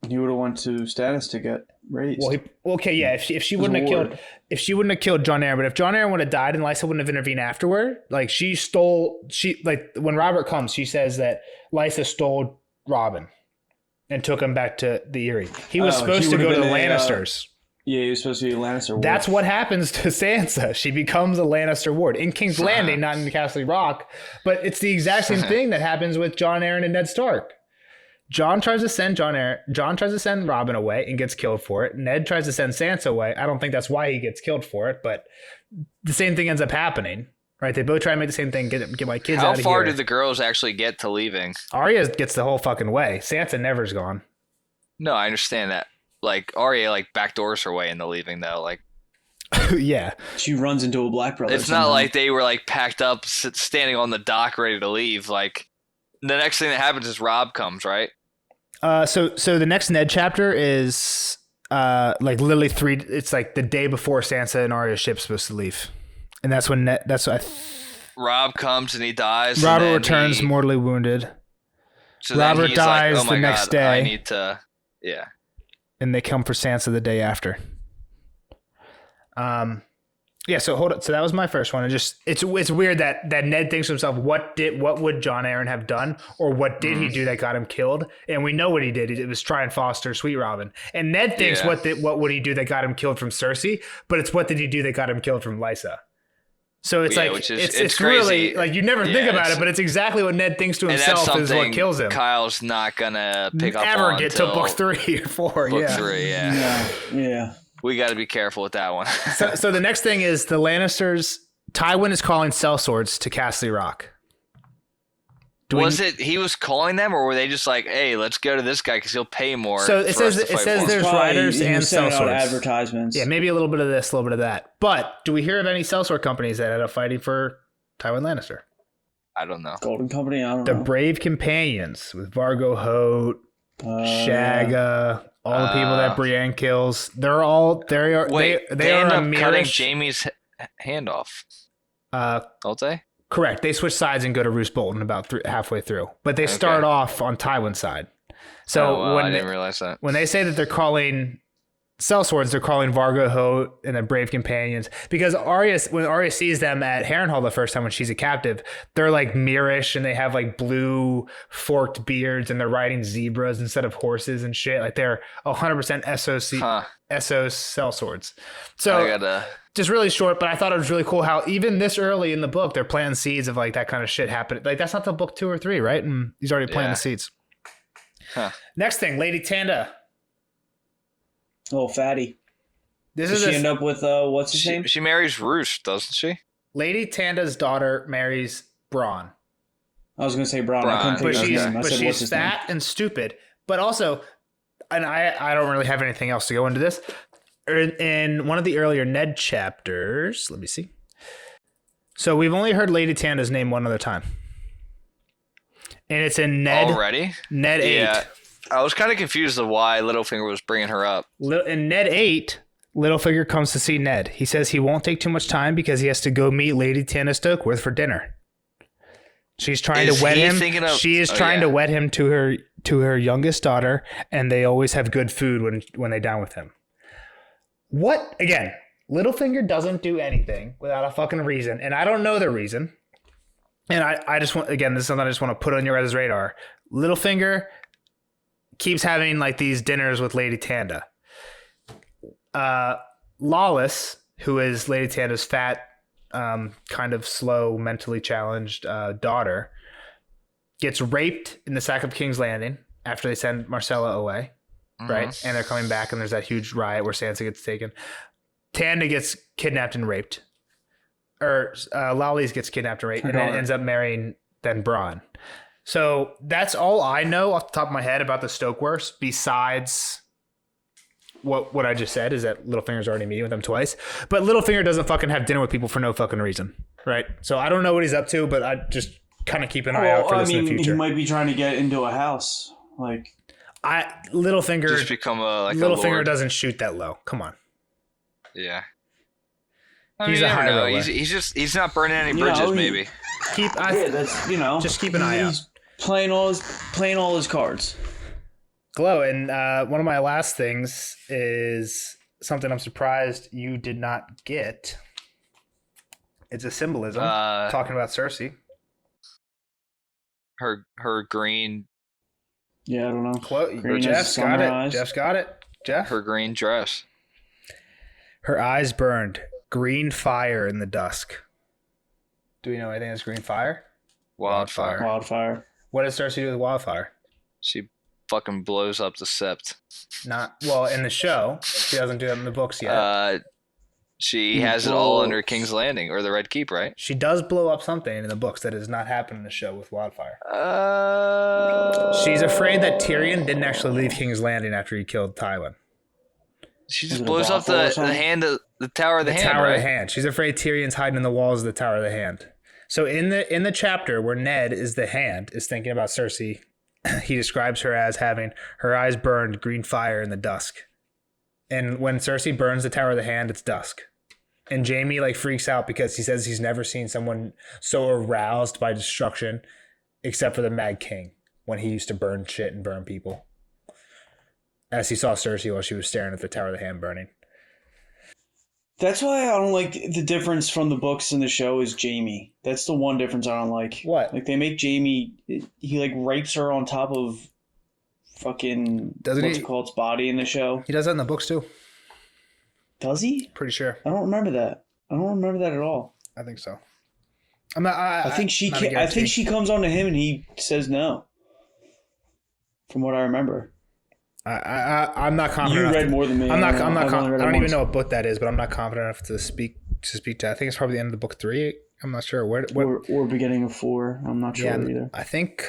He would have went to Stannis to get raised. Well, if she wouldn't have killed Jon Arryn, but if Jon Arryn would have died and Lysa wouldn't have intervened afterward, like when Robert comes, she says that Lysa stole Robin and took him back to the Eyrie. He was supposed to go to the Lannisters. He was supposed to be a Lannister ward. That's what happens to Sansa. She becomes a Lannister ward in King's Landing, not in Castle Rock. But it's the exact same thing that happens with Jon Arryn and Ned Stark. Jon tries to send Robin away and gets killed for it. Ned tries to send Sansa away. I don't think that's why he gets killed for it, but the same thing ends up happening. Right? They both try to make the same thing, get my kids out of here. How far do the girls actually get to leaving? Arya gets the whole fucking way. Sansa never's gone. No, I understand that. Like Arya, backdoors her way into leaving though. Like, yeah, she runs into a Black Brother. It's not like they were packed up, standing on the dock, ready to leave. Like, the next thing that happens is Robb comes, right? So the next Ned chapter is literally it's like the day before Sansa and Arya's ship's supposed to leave. And that's when Robb comes and he dies. Robert returns mortally wounded. So Robert dies the next day. I need to, yeah. And they come for Sansa the day after. Yeah. So hold up. So that was my first one. And it's weird that Ned thinks to himself, what would Jon Arryn have done, or what did he do that got him killed? And we know what he did. It was try and foster Sweet Robin. And Ned thinks, what would he do that got him killed from Cersei? But it's what did he do that got him killed from Lysa? So it's it's really you never think about it, but it's exactly what Ned thinks to himself is what kills him. Kyle's not gonna pick up ever on get to book 3 or 4. Book 3, yeah. We got to be careful with that one. so the next thing is the Lannisters. Tywin is calling sellswords to Castle Rock. He was calling them, or were they just like, "Hey, let's go to this guy because he'll pay more"? So it says there's riders and sellswords. Advertisements. Yeah, maybe a little bit of this, a little bit of that. But do we hear of any sellsword companies that ended up fighting for Tywin Lannister? I don't know. Golden Company. I don't know. The Brave Companions with Vargo Hoat, Shagga, all the people that Brienne kills. They are end up cutting Amirish. Jaime's hand off. Don't they? Correct. They switch sides and go to Roose Bolton about halfway through, but they start off on Tywin's side. So I didn't realize that. When they say that they're calling sellswords, they're calling Vargo Hoat and the Brave Companions, because when Arya sees them at Harrenhal the first time when she's a captive, they're like Mirish and they have blue forked beards and they're riding zebras instead of horses and shit. Like they're 100% Essos sellswords. So just really short, but I thought it was really cool how even this early in the book they're planting seeds of that kind of shit happening. Like that's not till book 2 or 3, right? And he's already planting the seeds. Next thing, Lady Tanda. Oh, fatty. Does she end up with what's his name? She marries Roose, doesn't she? Lady Tanda's daughter marries Bronn. I was gonna say Bronn. I couldn't think but of his name. I but said, what's she's his name? fat and stupid. But also, and I don't really have anything else to go into this. In one of the earlier Ned chapters, let me see. So we've only heard Lady Tanda's name one other time. And it's in Ned. Already? Ned 8. Yeah. I was kind of confused of why Littlefinger was bringing her up. In Ned 8, Littlefinger comes to see Ned. He says he won't take too much time because he has to go meet Lady Tanda Stokeworth for dinner. She's trying to wed him. She is trying to wed him to her youngest daughter, and they always have good food when they dine with him. What? Again, Littlefinger doesn't do anything without a fucking reason, and I don't know the reason. And I just want, again, this is something I just want to put on your guys' radar. Littlefinger keeps having like these dinners with Lady Tanda. Lawless, who is Lady Tanda's fat, kind of slow, mentally challenged daughter, gets raped in the sack of King's Landing after they send Marcella away, right? And they're coming back, and there's that huge riot where Sansa gets taken. Tanda gets kidnapped and raped. Or Lollies gets kidnapped and raped, and then ends up marrying then Bronn. So that's all I know off the top of my head about the Stokeworths, besides what I just said, is that Littlefinger's already meeting with them twice. But Littlefinger doesn't fucking have dinner with people for no fucking reason, right? So I don't know what he's up to, but I just kind of keep an eye out for this in the future. He might be trying to get into a house. Littlefinger Just become Littlefinger doesn't shoot that low. Come on. Yeah. He's a high roller. He's not burning any bridges. Maybe Just keep an eye out. He's playing all his cards. Glow, and one of my last things is something I'm surprised you did not get. It's a symbolism talking about Cersei. Her green. Yeah, I don't know. Jeff's got it. Jeff's got it. Jeff. Her green dress. Her eyes burned. Green fire in the dusk. Do we know anything that's green fire? Wildfire. What does Cersei do with wildfire? She fucking blows up the sept. In the show, she doesn't do that in the books yet. She has it all under King's Landing or the Red Keep, right? She does blow up something in the books that does not happen in the show with wildfire. She's afraid that Tyrion didn't actually leave King's Landing after he killed Tywin. She just blows up the Tower of the Hand. Tower right? of the Hand. She's afraid Tyrion's hiding in the walls of the Tower of the Hand. So in the chapter where Ned is the Hand, is thinking about Cersei, he describes her as having her eyes burned green fire in the dusk. And when Cersei burns the Tower of the Hand, it's dusk. And Jaime freaks out because he says he's never seen someone so aroused by destruction except for the Mad King when he used to burn shit and burn people. As he saw Cersei while she was staring at the Tower of the Hand burning. That's why I don't like the difference from the books and the show is Jaime. That's the one difference I don't like. What? They make Jaime, he rapes her on top of fucking its body in the show. He does that in the books too. Does he? Pretty sure. I don't remember that. I don't remember that at all. I think so. I think she comes on to him and he says no. From what I remember. I'm not confident. You read more than me. I'm not. I don't even know what book that is, but I'm not confident enough to speak to. I think it's probably the end of the book 3. I'm not sure or beginning of 4. I'm not sure either. I think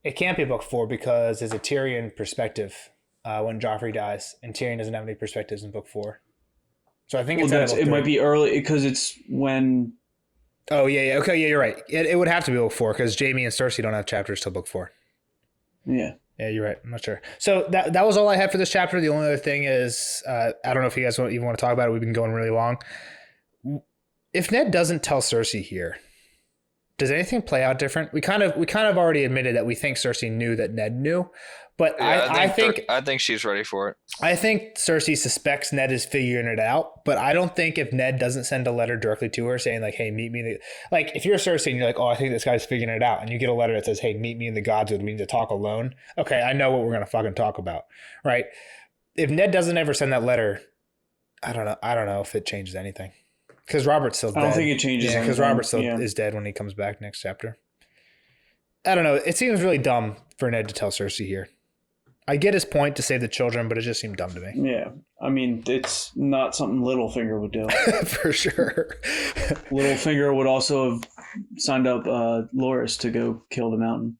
it can't be book 4 because there's a Tyrion perspective when Joffrey dies, and Tyrion doesn't have any perspectives in book 4. So I think it might be early because it's when. Oh yeah. Okay, yeah, you're right. It would have to be book 4 because Jaime and Cersei don't have chapters till book 4. Yeah. Yeah, you're right. I'm not sure. So that was all I had for this chapter. The only other thing is, I don't know if you guys even want to talk about it. We've been going really long. If Ned doesn't tell Cersei here, does anything play out different? We kind of already admitted that we think Cersei knew that Ned knew, but yeah, I think she's ready for it. I think Cersei suspects Ned is figuring it out, but I don't think if Ned doesn't send a letter directly to her saying hey, meet me. If you're Cersei and you're like, oh, I think this guy's figuring it out, and you get a letter that says, hey, meet me in the Godswood, we need to talk alone. Okay, I know what we're gonna fucking talk about, right? If Ned doesn't ever send that letter, I don't know if it changes anything. Because Robert's still dead. I don't think it changes anything. Because Robert still is dead when he comes back next chapter. I don't know. It seems really dumb for Ned to tell Cersei here. I get his point to save the children, but it just seemed dumb to me. Yeah. I mean, it's not something Littlefinger would do. For sure. Littlefinger would also have signed up Loris to go kill the mountain.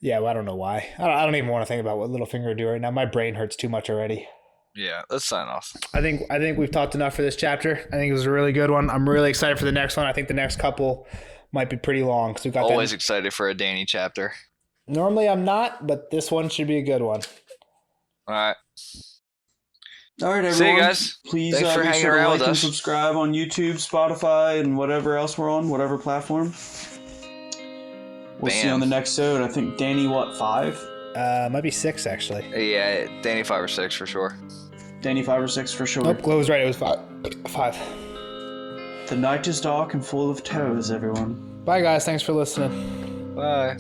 Yeah, well, I don't know why. I don't even want to think about what Littlefinger would do right now. My brain hurts too much already. Yeah, let's sign off. I think we've talked enough for this chapter. I think it was a really good one. I'm really excited for the next one. I think the next couple might be pretty long because we've got always excited for a Dany chapter. Normally I'm not, but this one should be a good one. All right. All right, everyone. See you guys. Please Thanks for be hanging sure to around like with and us. subscribe on YouTube, Spotify, and whatever else we're on, whatever platform. We'll see you on the next episode. I think Dany, 5? Might be 6 actually. Yeah, Dany 5 or 6 for sure. Dany 5 or 6 for sure. Nope, Chloe was right. It was 5. The night is dark and full of terrors, everyone. Bye guys. Thanks for listening. Bye.